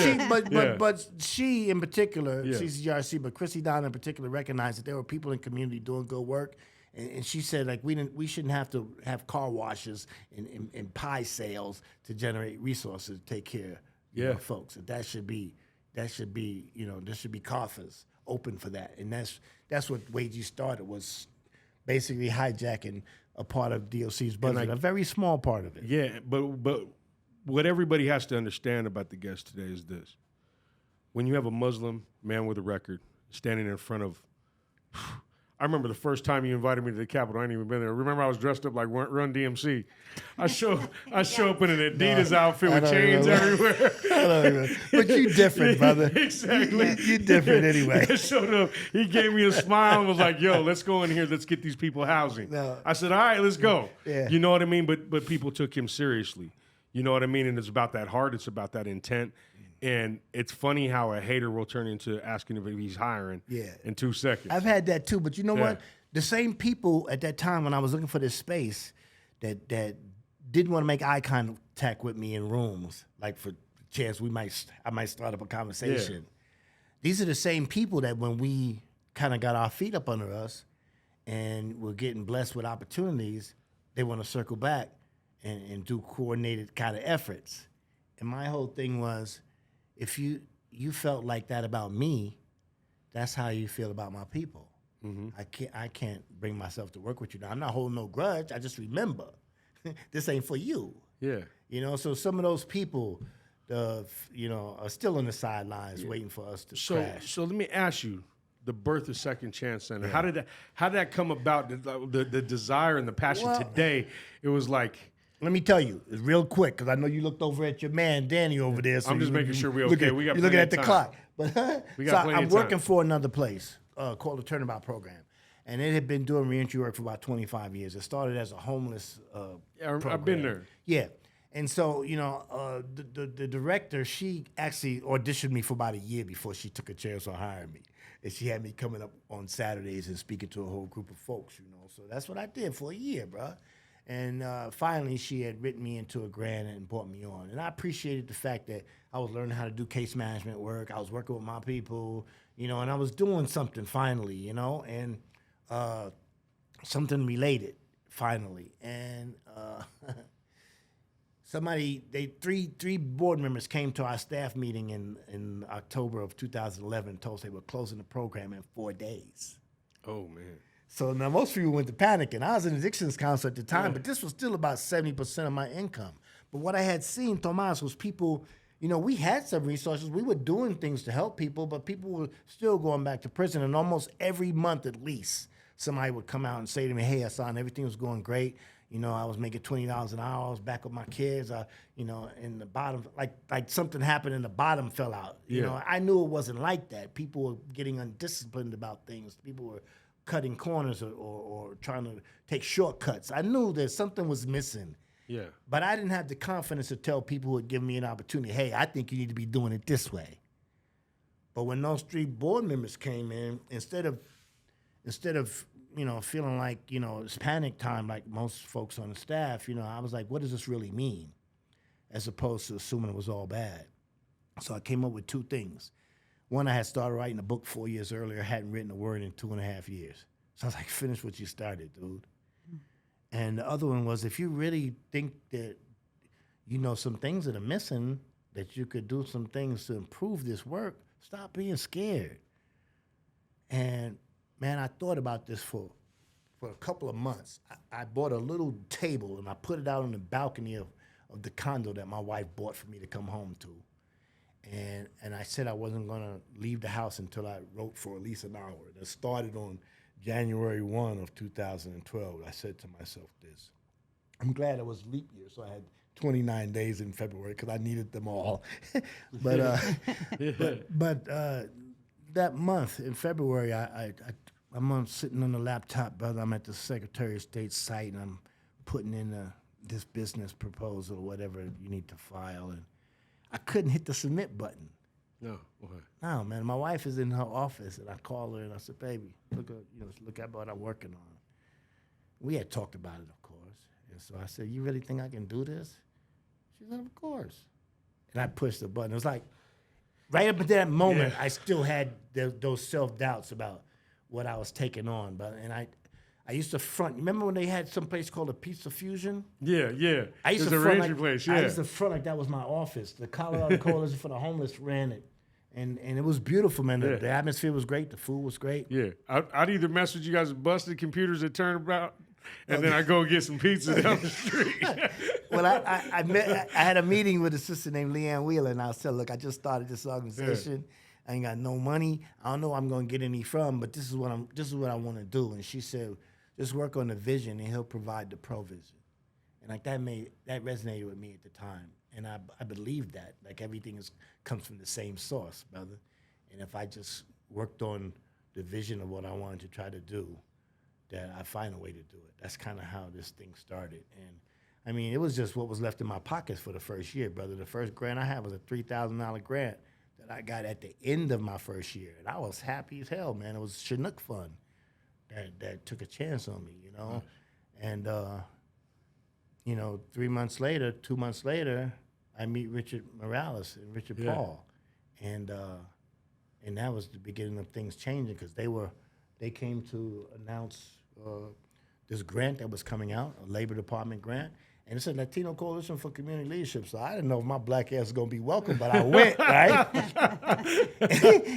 she in particular, CCGRC, but Chrissy Donna in particular recognized that there were people in the community doing good work, And she said, like, we shouldn't have to have car washes and pie sales to generate resources to take care of folks. That should be, there should be coffers open for that. And that's what Wagey started, was basically hijacking a part of DOC's budget, a very small part of it. Yeah, but what everybody has to understand about the guest today is this. When you have a Muslim man with a record standing in front of, I remember the first time you invited me to the Capitol. I ain't even been there. Remember, I was dressed up like Run DMC. I show up in an Adidas outfit with chains everywhere. But you different, brother. Exactly. You different anyway. I showed up. He gave me a smile and was like, "Yo, let's go in here. Let's get these people housing." No. I said, "All right, let's go." Yeah. You know what I mean? But people took him seriously. You know what I mean? And it's about that heart. It's about that intent. And it's funny how a hater will turn into asking if he's hiring in 2 seconds. I've had that too, but you know what? The same people at that time when I was looking for this space that didn't want to make eye contact with me in rooms, like for chance I might start up a conversation. Yeah. These are the same people that when we kind of got our feet up under us and we're getting blessed with opportunities, they want to circle back and do coordinated kind of efforts. And my whole thing was, if you felt like that about me, that's how you feel about my people. Mm-hmm. I can't bring myself to work with you now. I'm not holding no grudge. I just remember this ain't for you. Yeah. So some of those people, are still on the sidelines waiting for us to crash. So let me ask you, the birth of Second Chance Center. Yeah. How did that come about? The desire and the passion today. It was like. Let me tell you, it's real quick, because I know you looked over at your man, Danny, over there. So I'm just making sure we're okay. You're looking at the clock. But I'm working for another place called the Turnabout Program. And it had been doing reentry work for about 25 years. It started as a homeless program. I've been there. Yeah. And so, the director, she actually auditioned me for about a year before she took a chance on hiring me. And she had me coming up on Saturdays and speaking to a whole group of folks, So that's what I did for a year, bro. And finally, she had written me into a grant and brought me on. And I appreciated the fact that I was learning how to do case management work. I was working with my people, and I was doing something finally, and something related finally. And three board members came to our staff meeting in October of 2011 and told us they were closing the program in 4 days. Oh, man. So now most people went to panicking. I was an addictions counselor at the time, but this was still about 70% of my income. But what I had seen, Tomas, was people, we had some resources. We were doing things to help people, but people were still going back to prison. And almost every month at least, somebody would come out and say to me, "Hey, Hassan, everything was going great. I was making $20 an hour. I was back with my kids. In the bottom, like something happened and the bottom fell out. I knew it wasn't like that. People were getting undisciplined about things. People were cutting corners or trying to take shortcuts. I knew that something was missing. Yeah. But I didn't have the confidence to tell people who had given me an opportunity, "Hey, I think you need to be doing it this way." But when those three board members came in, instead of feeling like, it's panic time like most folks on the staff, I was like, what does this really mean? As opposed to assuming it was all bad. So I came up with two things. One, I had started writing a book 4 years earlier, hadn't written a word in 2.5 years. So I was like, finish what you started, dude. And the other one was, if you really think that, some things that are missing, that you could do some things to improve this work, stop being scared. And, man, I thought about this for a couple of months. I bought a little table, and I put it out on the balcony of the condo that my wife bought for me to come home to. And I said I wasn't going to leave the house until I wrote for at least an hour. That started on January 1 of 2012. I said to myself this. I'm glad it was leap year, so I had 29 days in February because I needed them all. But that month in February, I'm sitting on the laptop, brother. I'm at the Secretary of State's site, and I'm putting in this business proposal, whatever you need to file, and I couldn't hit the submit button. No, what? No, man. My wife is in her office, and I call her and I said, "Baby, look at what I'm working on." We had talked about it, of course, and so I said, "You really think I can do this?" She said, "Of course." And I pushed the button. It was like right up at that moment, I still had those self-doubts about what I was taking on, but I I used to front. Remember when they had some place called a Pizza Fusion? Yeah. I used It was to a front reentry like, place. I Yeah. used to front like that was my office. The Colorado Coalition for the Homeless ran it, and it was beautiful, man. Yeah. The atmosphere was great. The food was great. Yeah. I'd either mess with you guys with busted computers at Turnabout, and then I go get some pizza down the street. Well, I had a meeting with a sister named Leanne Wheeler, and I said, look, I just started this organization. I ain't got no money. I don't know where I'm gonna get any from, but this is what I want to do. And she said, just work on the vision, and he'll provide the provision. And like that resonated with me at the time, and I believed that. Like everything comes from the same source, brother. And if I just worked on the vision of what I wanted to try to do, that I find a way to do it. That's kind of how this thing started. And I mean, it was just what was left in my pockets for the first year, brother. The first grant I had was a $3,000 grant that I got at the end of my first year. And I was happy as hell, man. It was Chinook Fund that took a chance on me, you know? And, 2 months later, I meet Richard Morales and Richard Paul. And that was the beginning of things changing because they came to announce this grant that was coming out, a Labor Department grant, and it's a Latino Coalition for Community Leadership. So I didn't know if my black ass was gonna be welcome, but I went, right?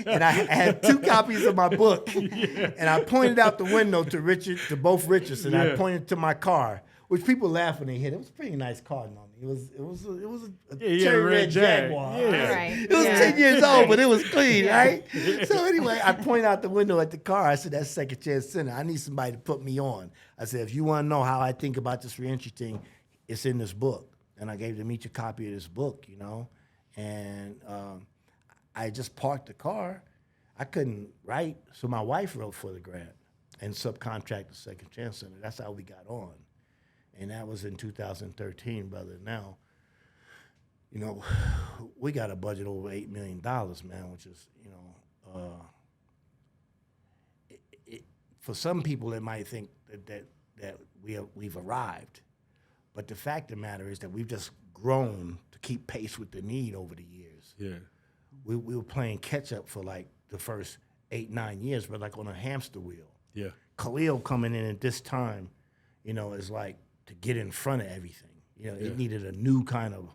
And I had 2 copies of my book, and I pointed out the window to both Richards, and I pointed to my car, which people laugh when they hit. It was a pretty nice car, on me. It was a cherry red Jaguar. Yeah. Right. It was 10 years old, but it was clean, right? So anyway, I point out the window at the car. I said, that's Second Chance Center. I need somebody to put me on. I said, if you want to know how I think about this reentry thing, it's in this book. And I gave them each a copy of this book, you know? And I just parked the car. I couldn't write, so my wife wrote for the grant and subcontracted Second Chance Center. That's how we got on. And that was in 2013, brother. Now, we got a budget over $8 million, man, which is, for some people, it might think that we've arrived. But the fact of the matter is that we've just grown to keep pace with the need over the years. Yeah. We were playing catch up for like the first 8-9 years, but like on a hamster wheel. Yeah. Khalil coming in at this time, is like to get in front of everything. It needed a new kind of,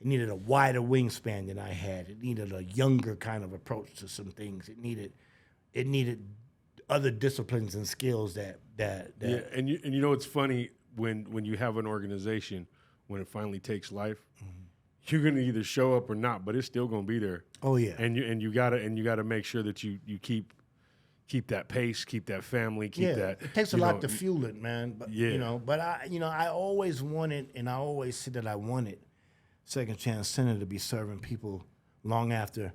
it needed a wider wingspan than I had. It needed a younger kind of approach to some things. It needed other disciplines and skills that Yeah, and it's funny when you have an organization, when it finally takes life, you're gonna either show up or not, but it's still gonna be there. Oh yeah. And you gotta make sure that you keep that pace, keep that family, keep that. It takes a lot to fuel it, man. But but I always wanted, and I always said that I wanted Second Chance Center to be serving people long after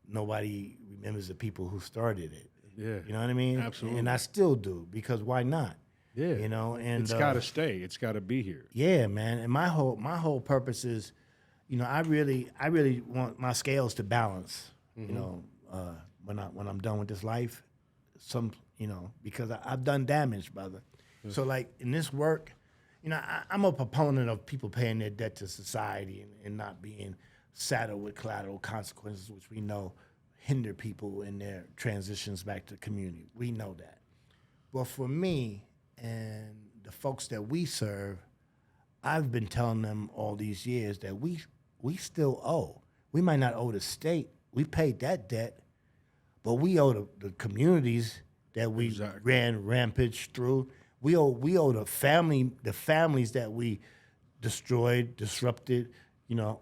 nobody remembers the people who started it. Yeah. You know what I mean? Absolutely. And I still do, because why not? Yeah. And it's gotta stay. It's gotta be here. Yeah, man. And my whole purpose is, I really want my scales to balance. When I'm done with this life, because I've done damage, brother. So like in this work, I'm a proponent of people paying their debt to society and not being saddled with collateral consequences, which we know hinder people in their transitions back to the community. We know that. But for me and the folks that we serve, I've been telling them all these years that we still owe. We might not owe the state. We paid that debt, but we owe the communities that we ran rampage through. We owe the families that we destroyed, disrupted,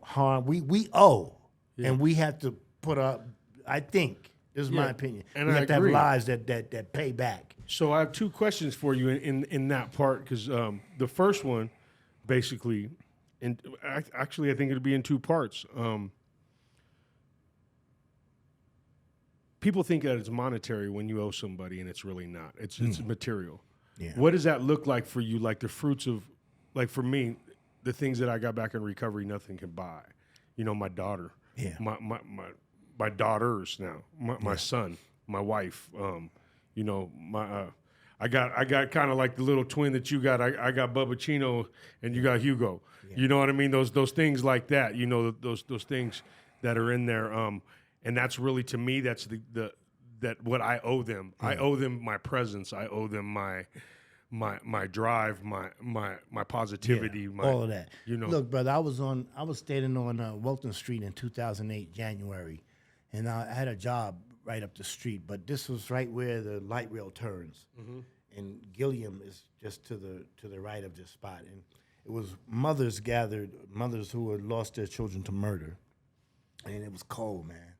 harmed. We owe, and we have to put up. I think this is my opinion. And we I have to have agree. lives that pay back. So I have 2 questions for you in that part, because the first one, basically, and actually I think it'll be in 2 parts. People think that it's monetary when you owe somebody, and it's really not. It's material. Yeah. What does that look like for you? Like the fruits of, like for me, the things that I got back in recovery, nothing can buy. My daughter. Yeah. My daughters now. My son. My wife. I got kind of like the little twin that you got. I got Bubba Chino, and you got Hugo. Yeah. You know what I mean? Those things like that. Those things that are in there. And that's really, to me, that's that what I owe them. I owe them my presence. I owe them my drive, my positivity, all of that. You know. Look, brother, I was standing on Welton Street in 2008, January, and I had a job right up the street, but this was right where the light rail turns, and Gilliam is just to the right of this spot, and it was mothers gathered, mothers who had lost their children to murder, and it was cold, man,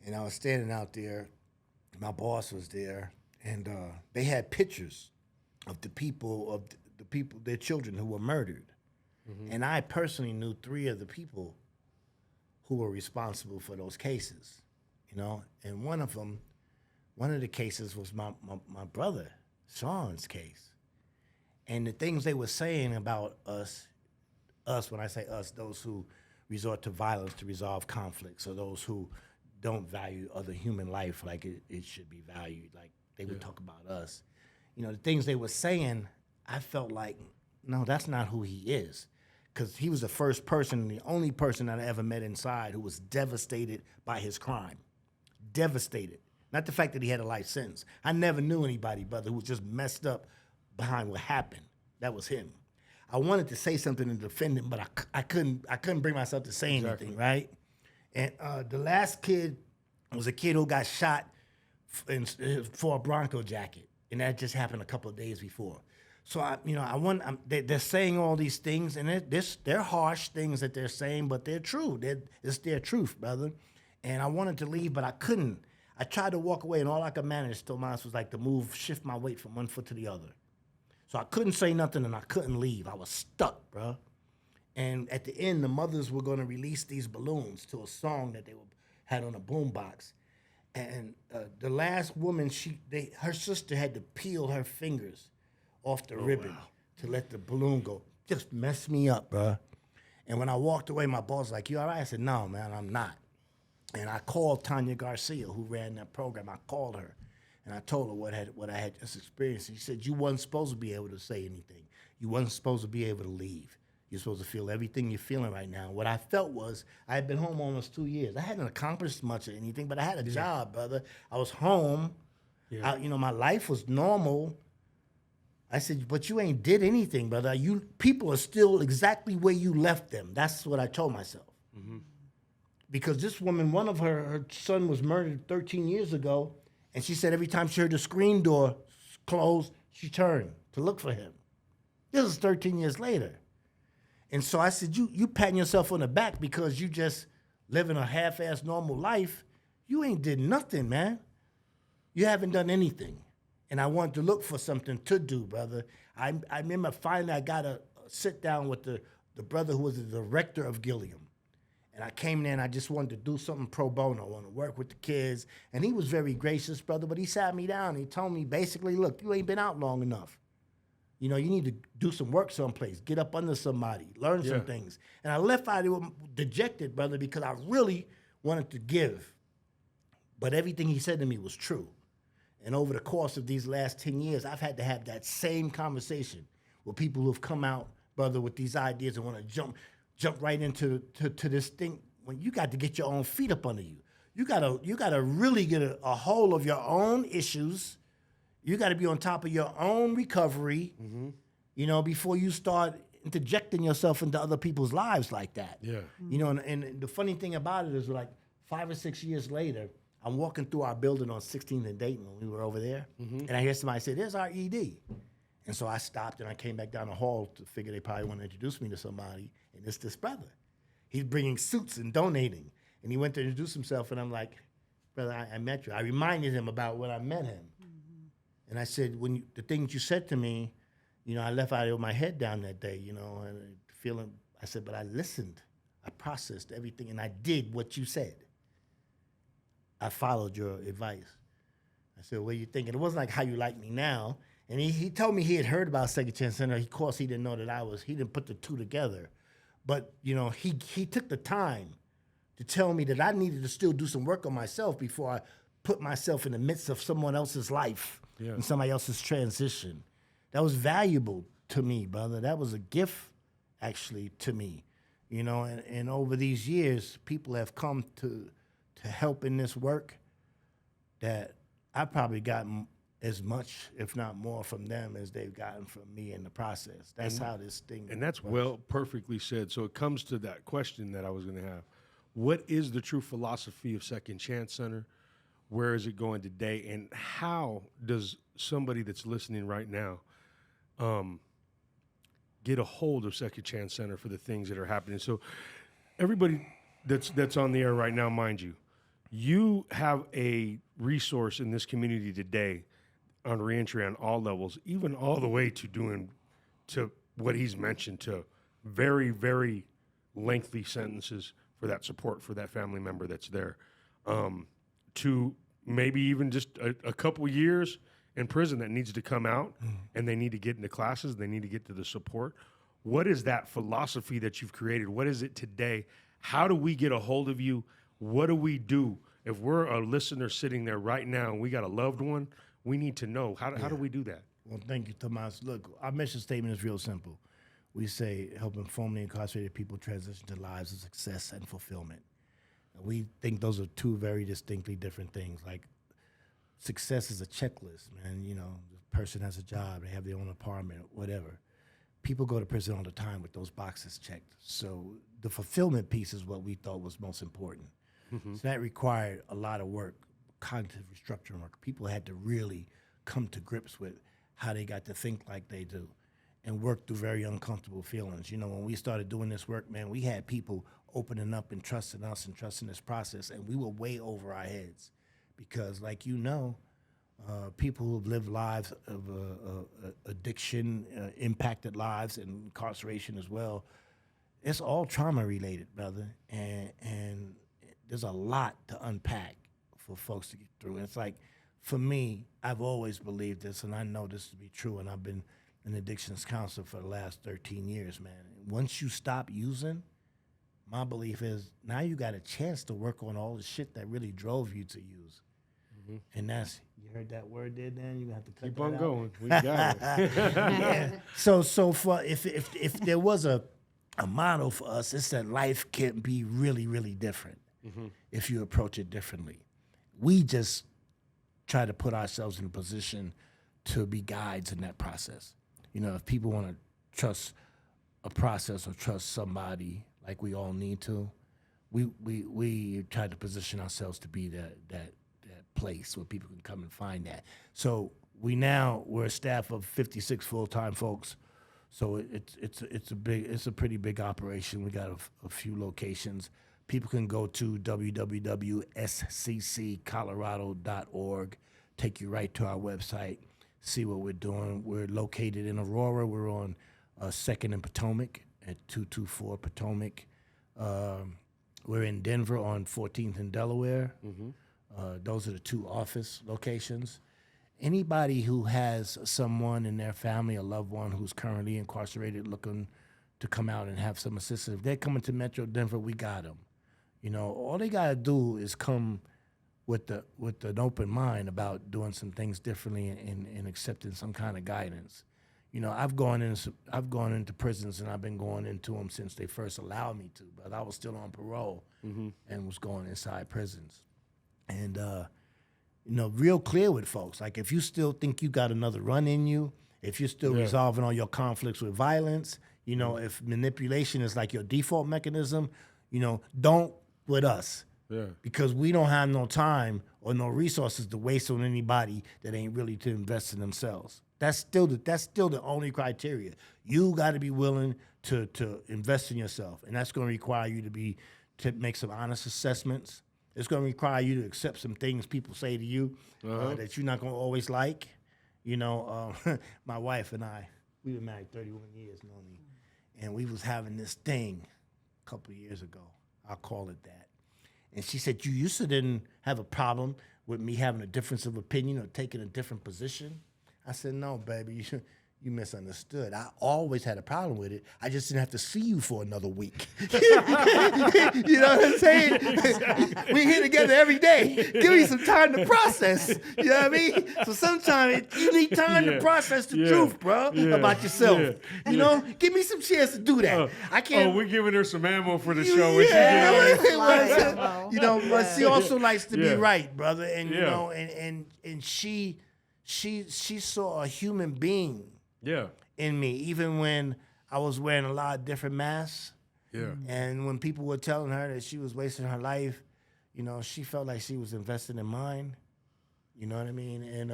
and I was standing out there. My boss was there, and they had pictures of the people, their children who were murdered. And I personally knew 3 of the people who were responsible for those cases, you know? And one of the cases was my brother, Sean's case. And the things they were saying about us, when I say us, those who resort to violence to resolve conflicts, or those who don't value other human life like it should be valued, like they would talk about us. You know, the things they were saying, I felt like, no, that's not who he is. Because he was the first person, the only person that I ever met inside who was devastated by his crime. Devastated. Not the fact that he had a life sentence. I never knew anybody, brother, who was just messed up behind what happened. That was him. I wanted to say something to defend him, but I couldn't bring myself to say anything, right? And the last kid was a kid who got shot for a Bronco jacket, and that just happened a couple of days before. So they're saying all these things, and they're harsh things that they're saying, but they're true. It's their truth, brother. And I wanted to leave, but I couldn't. I tried to walk away, and all I could manage still was like to shift my weight from one foot to the other. So I couldn't say nothing, and I couldn't leave. I was stuck, bro. And at the end, the mothers were going to release these balloons to a song that they had on a boombox. And the last woman, her sister had to peel her fingers off the ribbon to let the balloon go. Just messed me up, bro. And when I walked away, my boss was like, "You all right?" I said, "No, man, I'm not." And I called Tanya Garcia, who ran that program. I called her, and I told her what I had just experienced. And she said, "You wasn't supposed to be able to say anything. You wasn't supposed to be able to leave. You're supposed to feel everything you're feeling right now." What I felt was I had been home almost 2 years. I hadn't accomplished much of anything, but I had a job, brother. I was home. Yeah. My life was normal. I said, "But you ain't did anything, brother. People are still exactly where you left them." That's what I told myself. Mm-hmm. Because this woman, one of her son was murdered 13 years ago, and she said every time she heard the screen door close, she turned to look for him. This is 13 years later. And so I said, you patting yourself on the back because you just living a half-assed normal life. You ain't did nothing, man. You haven't done anything. And I wanted to look for something to do, brother. I remember finally I got a sit down with the brother who was the director of Gilliam. And I came there and I just wanted to do something pro bono. I want to work with the kids. And he was very gracious, brother, but he sat me down and he told me basically, "Look, you ain't been out long enough. You need to do some work someplace, get up under somebody, learn some things." And I left out of dejected, brother, because I really wanted to give. But everything he said to me was true. And over the course of these last 10 years, I've had to have that same conversation with people who have come out, brother, with these ideas and want to jump right into this thing. When you got to get your own feet up under you. You gotta really get a hold of your own issues. You got to be on top of your own recovery, before you start interjecting yourself into other people's lives like that. Yeah. And the funny thing about it is, like 5 or 6 years later, I'm walking through our building on 16th and Dayton when we were over there, and I hear somebody say, "There's our ED." And so I stopped and I came back down the hall to figure they probably want to introduce me to somebody, and it's this brother. He's bringing suits and donating, and he went to introduce himself, and I'm like, "Brother, I met you." I reminded him about when I met him. And I said, the things you said to me, I left out of my head down that day, and feeling, I said, but I listened, I processed everything, and I did what you said. I followed your advice. I said, "What are you thinking?" It wasn't like how you like me now. And he told me he had heard about Second Chance Center. Of course, he didn't know that he didn't put the two together. But, he took the time to tell me that I needed to still do some work on myself before I put myself in the midst of someone else's life. Yeah. And somebody else's transition. That was valuable to me, brother. That was a gift, actually, to me. And over these years, people have come to help in this work that I probably got as much, if not more, from them as they've gotten from me in the process. That's how this thing. And that's works. perfectly said. So it comes to that question that I was going to have. What is the true philosophy of Second Chance Center? Where is it going today? And how does somebody that's listening right now get a hold of Second Chance Center for the things that are happening? So everybody that's on the air right now, mind you, you have a resource in this community today on reentry on all levels, even all the way to what he's mentioned, to very, very lengthy sentences for that support for that family member that's there, to maybe even just a couple years in prison that needs to come out and they need to get into classes, they need to get to the support. What is that philosophy that you've created? What is it today? How do we get a hold of you? What do we do? If we're a listener sitting there right now and we got a loved one, we need to know. How do we do that? Well, thank you, Tomas. Look, our mission statement is real simple. We say helping formerly incarcerated people transition to lives of success and fulfillment. We think those are two very distinctly different things. Like, success is a checklist, man. You know, the person has a job, they have their own apartment, whatever. People go to prison all the time with those boxes checked. So the fulfillment piece is what we thought was most important. So that required a lot of work, cognitive restructuring work. People had to really come to grips with how they got to think like they do and work through very uncomfortable feelings. You know, when we started doing this work, man, we had people opening up and trusting us and trusting this process, and we were way over our heads because, like you know, people who've lived lives of addiction, impacted lives, and incarceration as well, it's all trauma related, brother, and there's a lot to unpack for folks to get through. And it's like, for me, I've always believed this, and I know this to be true, and I've been an addictions counselor for the last 13 years, man. Once you stop using, my belief is now you got a chance to work on all the shit that really drove you to use. And that's, you heard that word there, Dan? You're going to have to cut Keep that on out. going. We got it. Yeah. So for if there was a model for us, it's that life can be really, really different if you approach it differently. We just try to put ourselves in a position to be guides in that process. You know, if people want to trust a process or trust somebody like we all need to, we try to position ourselves to be that place where people can come and find that. So we're a staff of 56 full-time folks. So it's a pretty big operation. We got a few locations. People can go to www.scccolorado.org, take you right to our website, see what we're doing. We're located in Aurora. We're on 2nd and Potomac at 224 Potomac. We're in Denver on 14th and Delaware. Those are the two office locations. Anybody who has someone in their family, a loved one who's currently incarcerated looking to come out and have some assistance, if they're coming to Metro Denver, we got them. You know, all they got to do is come with an open mind about doing some things differently and accepting some kind of guidance. You know, I've gone into prisons, and I've been going into them since they first allowed me to, but I was still on parole and was going inside prisons. And, you know, real clear with folks. Like, if you still think you got another run in you, if you're still resolving all your conflicts with violence, you know, if manipulation is like your default mechanism, you know, don't with us. Yeah. Because we don't have no time or no resources to waste on anybody that ain't really to invest in themselves. That's still the only criteria. You got to be willing to invest in yourself, and that's going to require you to make some honest assessments. It's going to require you to accept some things people say to you that you're not going to always like. You know, my wife and I, we've been married 31 years, Noni, and we was having this thing a couple of years ago. I'll call it that. And she said, you used to didn't have a problem with me having a difference of opinion or taking a different position. I said, no, baby, you misunderstood. I always had a problem with it. I just didn't have to see you for another week. You know what I'm saying? We're here together every day. Give me some time to process. You know what I mean? So sometimes you need time to process the truth, bro, about yourself. You know? Give me some chance to do that. I can't. Oh, we're giving her some ammo for the show. You know, but she also likes to be right, brother. And, you know, and she she saw a human being Yeah. in me, even when I was wearing a lot of different masks. Yeah. And when people were telling her that she was wasting her life, you know, she felt like she was invested in mine. You know what I mean? And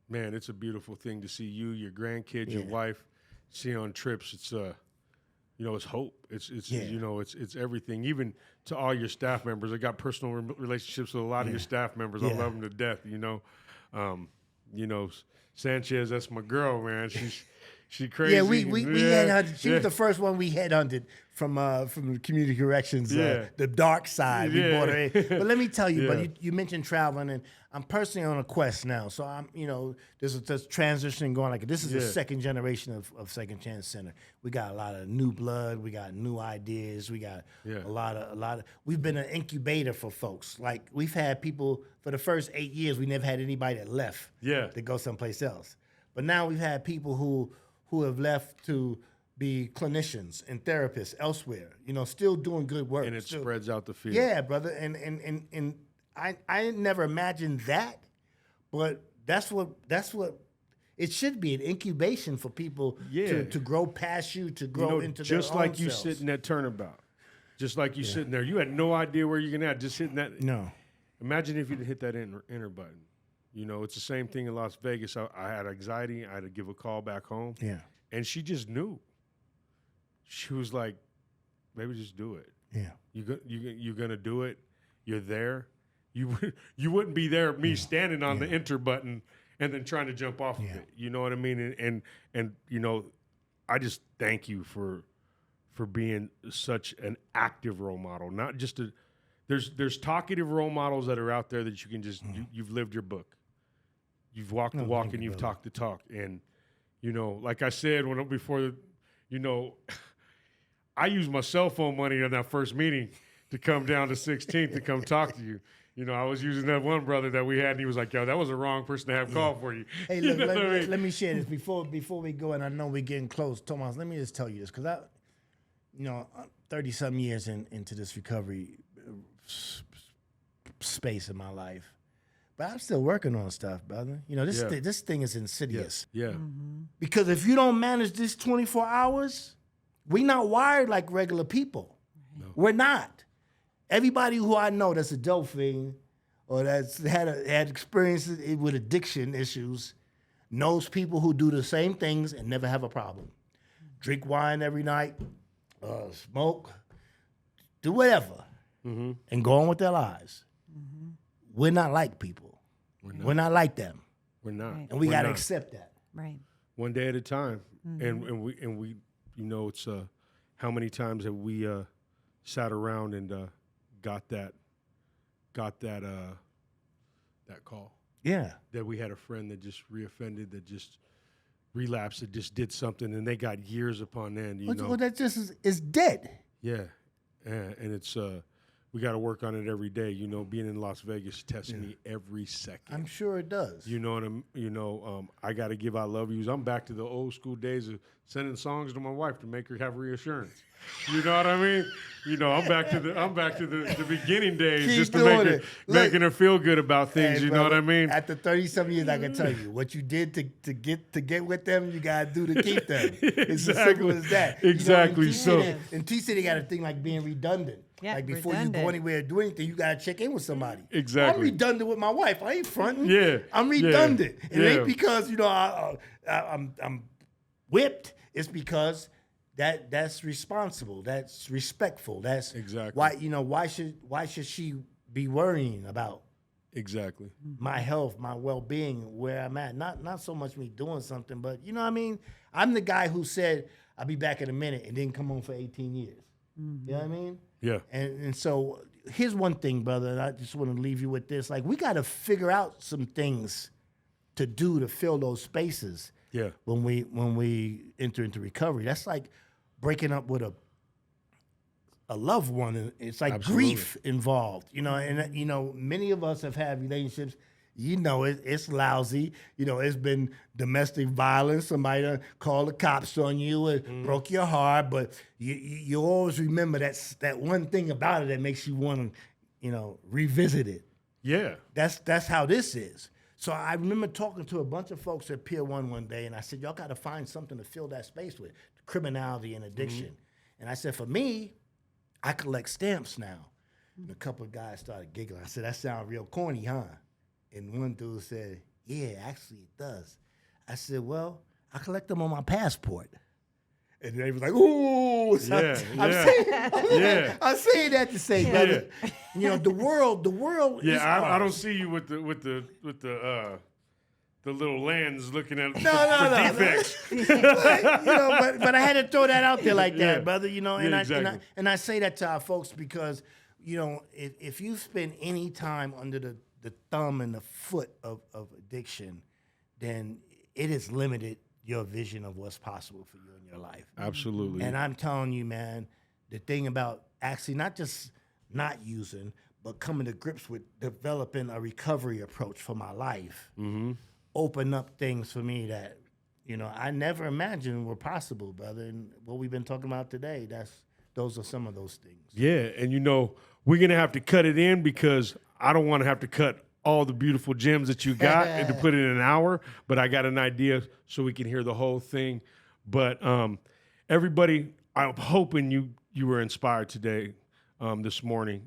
man, it's a beautiful thing to see you, your grandkids, your wife, see on trips. It's you know, it's hope. It's you know, it's everything. Even to all your staff members, I got personal relationships with a lot of your staff members. I love them to death. You know, Sanchez, that's my girl, man. She crazy. yeah, we headhunted. She was the first one we headhunted from the community corrections, the dark side. We brought her in. But let me tell you, but you mentioned traveling, and I'm personally on a quest now. So I'm, you know, there's transition going. Like this is the second generation of Second Chance Center. We got a lot of new blood. We got new ideas. We got a lot of. We've been an incubator for folks. Like we've had people for the first 8 years. We never had anybody that left. To go someplace else. But now we've had people who have left to be clinicians and therapists elsewhere, you know, still doing good work. And it spreads out the field. Yeah, brother. And I never imagined that, but that's what it should be, an incubation for people to grow past you, to grow into their own just like you selves. sitting at Turnabout. Just like you sitting there. You had no idea where you're gonna at, just hitting that. No. Imagine if you'd hit that enter button. You know, it's the same thing in Las Vegas. I had anxiety. I had to give a call back home. Yeah. And she just knew. She was like, "Baby, just do it. Yeah. You're gonna do it. You're there. You wouldn't be there, me standing on the enter button and then trying to jump off of it. You know what I mean? And you know, I just thank you for being such an active role model. Not just there's talkative role models that are out there that you can just you've lived your book. You've walked the walk and you've talked the talk. And, you know, like I said before, you know, I used my cell phone money on that first meeting to come down to 16th to come talk to you. You know, I was using that one brother that we had, and he was like, yo, that was the wrong person to have call for you. Hey, look, let me share this before we go, and I know we're getting close. Thomas, let me just tell you this, because I'm 30-something years into this recovery space in my life. But I'm still working on stuff, brother. You know, this thing is insidious. Yeah. Mm-hmm. Because if you don't manage this 24 hours, we're not wired like regular people. No. We're not. Everybody who I know that's a dope fiend or that's had experiences with addiction issues knows people who do the same things and never have a problem. Drink wine every night, smoke, do whatever, and go on with their lives. Mm-hmm. We're not like people. We're not like them. We're not. Right. And we got to accept that. Right. One day at a time. Mm-hmm. And we you know, it's how many times have we sat around and got that call. Yeah. That we had a friend that just reoffended, that just relapsed, that just did something, and they got years upon end. You know, well, that just is dead. Yeah, and it's we got to work on it every day. You know, being in Las Vegas tests me every second. I'm sure it does. You know what I got to give I love yous. I'm back to the old school days of sending songs to my wife to make her have reassurance. You know what I mean? You know, I'm back to the beginning days. Keep just to doing make it. making her feel good about things. Hey, you brother, know what I mean? After 30-something years, I can tell you what you did to get with them, you gotta do to keep them. It's as simple as that. Exactly. You know, in T-City, got a thing like being redundant. Yeah, like before redundant. you go anywhere or do anything, you gotta check in with somebody. Exactly. I'm redundant with my wife. I ain't fronting. Yeah. I'm redundant. Yeah. It ain't because I'm whipped. It's because that's responsible. That's respectful. That's Exactly. why should she be worrying about Exactly. my health, my well-being, where I'm at? Not so much me doing something, but you know what I mean? I'm the guy who said I'll be back in a minute and didn't come home for 18 years. You know what I mean? Yeah. And so here's one thing, brother, and I just want to leave you with this. Like, we got to figure out some things to do to fill those spaces. Yeah. When we enter into recovery. That's like breaking up with a loved one. It's like grief involved, you know, and you know, many of us have had relationships. You know, it's lousy. You know, it's been domestic violence. Somebody done called the cops on you. It broke your heart. But you always remember that one thing about it that makes you want to, you know, revisit it. Yeah. That's how this is. So I remember talking to a bunch of folks at Pier 1 one day, and I said, y'all got to find something to fill that space with, criminality and addiction. And I said, for me, I collect stamps now. And a couple of guys started giggling. I said, that sounds real corny, huh? And one dude said, yeah, actually it does. I said, well, I collect them on my passport. And they was like, ooh. So I'm saying that to say, brother, you know, the world is I don't see you with the little lens looking at defects. But I had to throw that out there like that, brother. You know, and exactly. I say that to our folks because, you know, if you spend any time under the thumb and the foot of addiction, then it has limited your vision of what's possible for you in your life. Absolutely. And I'm telling you, man, the thing about actually not just not using, but coming to grips with developing a recovery approach for my life, open up things for me that, you know, I never imagined were possible, brother. And what we've been talking about today, those are some of those things. Yeah, and you know, we're going to have to cut it in because I don't want to have to cut all the beautiful gems that you got and to put it in an hour, but I got an idea so we can hear the whole thing. But everybody, I'm hoping you were inspired today, this morning.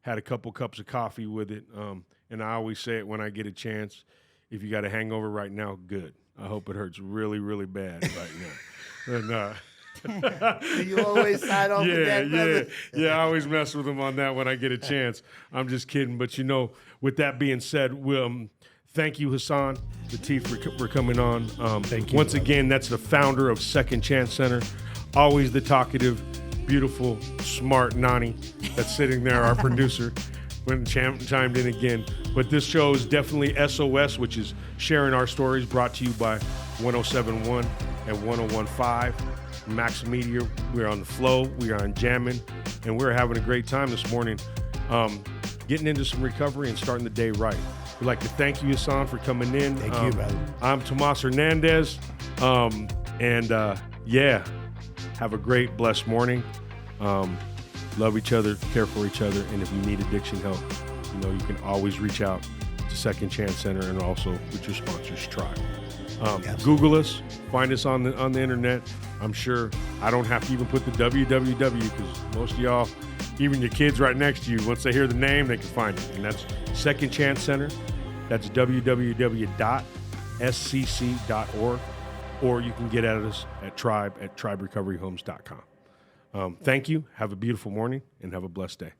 Had a couple cups of coffee with it, and I always say it when I get a chance. If you got a hangover right now, good. I hope it hurts really, really bad right now. And You always side off with that, brother. Yeah, I always mess with them on that when I get a chance. I'm just kidding. But, you know, with that being said, thank you, Hassan, Latif, for coming on. Thank you. Once again, that's the founder of Second Chance Center. Always the talkative, beautiful, smart Nani that's sitting there, our producer, when chimed in again. But this show is definitely SOS, which is sharing our stories, brought to you by 107.1 and 101.5. Max Media. We're on the flow. We are on jamming, and we're having a great time this morning, getting into some recovery and starting the day right. We'd like to thank you, Hassan, for coming in. Thank you, brother. I'm Tomas Hernandez, and have a great, blessed morning. Love each other, care for each other, and if you need addiction help, you know, you can always reach out to Second Chance Center and also with your sponsors, Tribe. Google us, find us on the internet. I'm sure I don't have to even put the www because most of y'all, even your kids right next to you, once they hear the name, they can find it. And that's Second Chance Center. That's www.scc.org. Or you can get at us at triberecoveryhomes.com. Thank you. Have a beautiful morning and have a blessed day.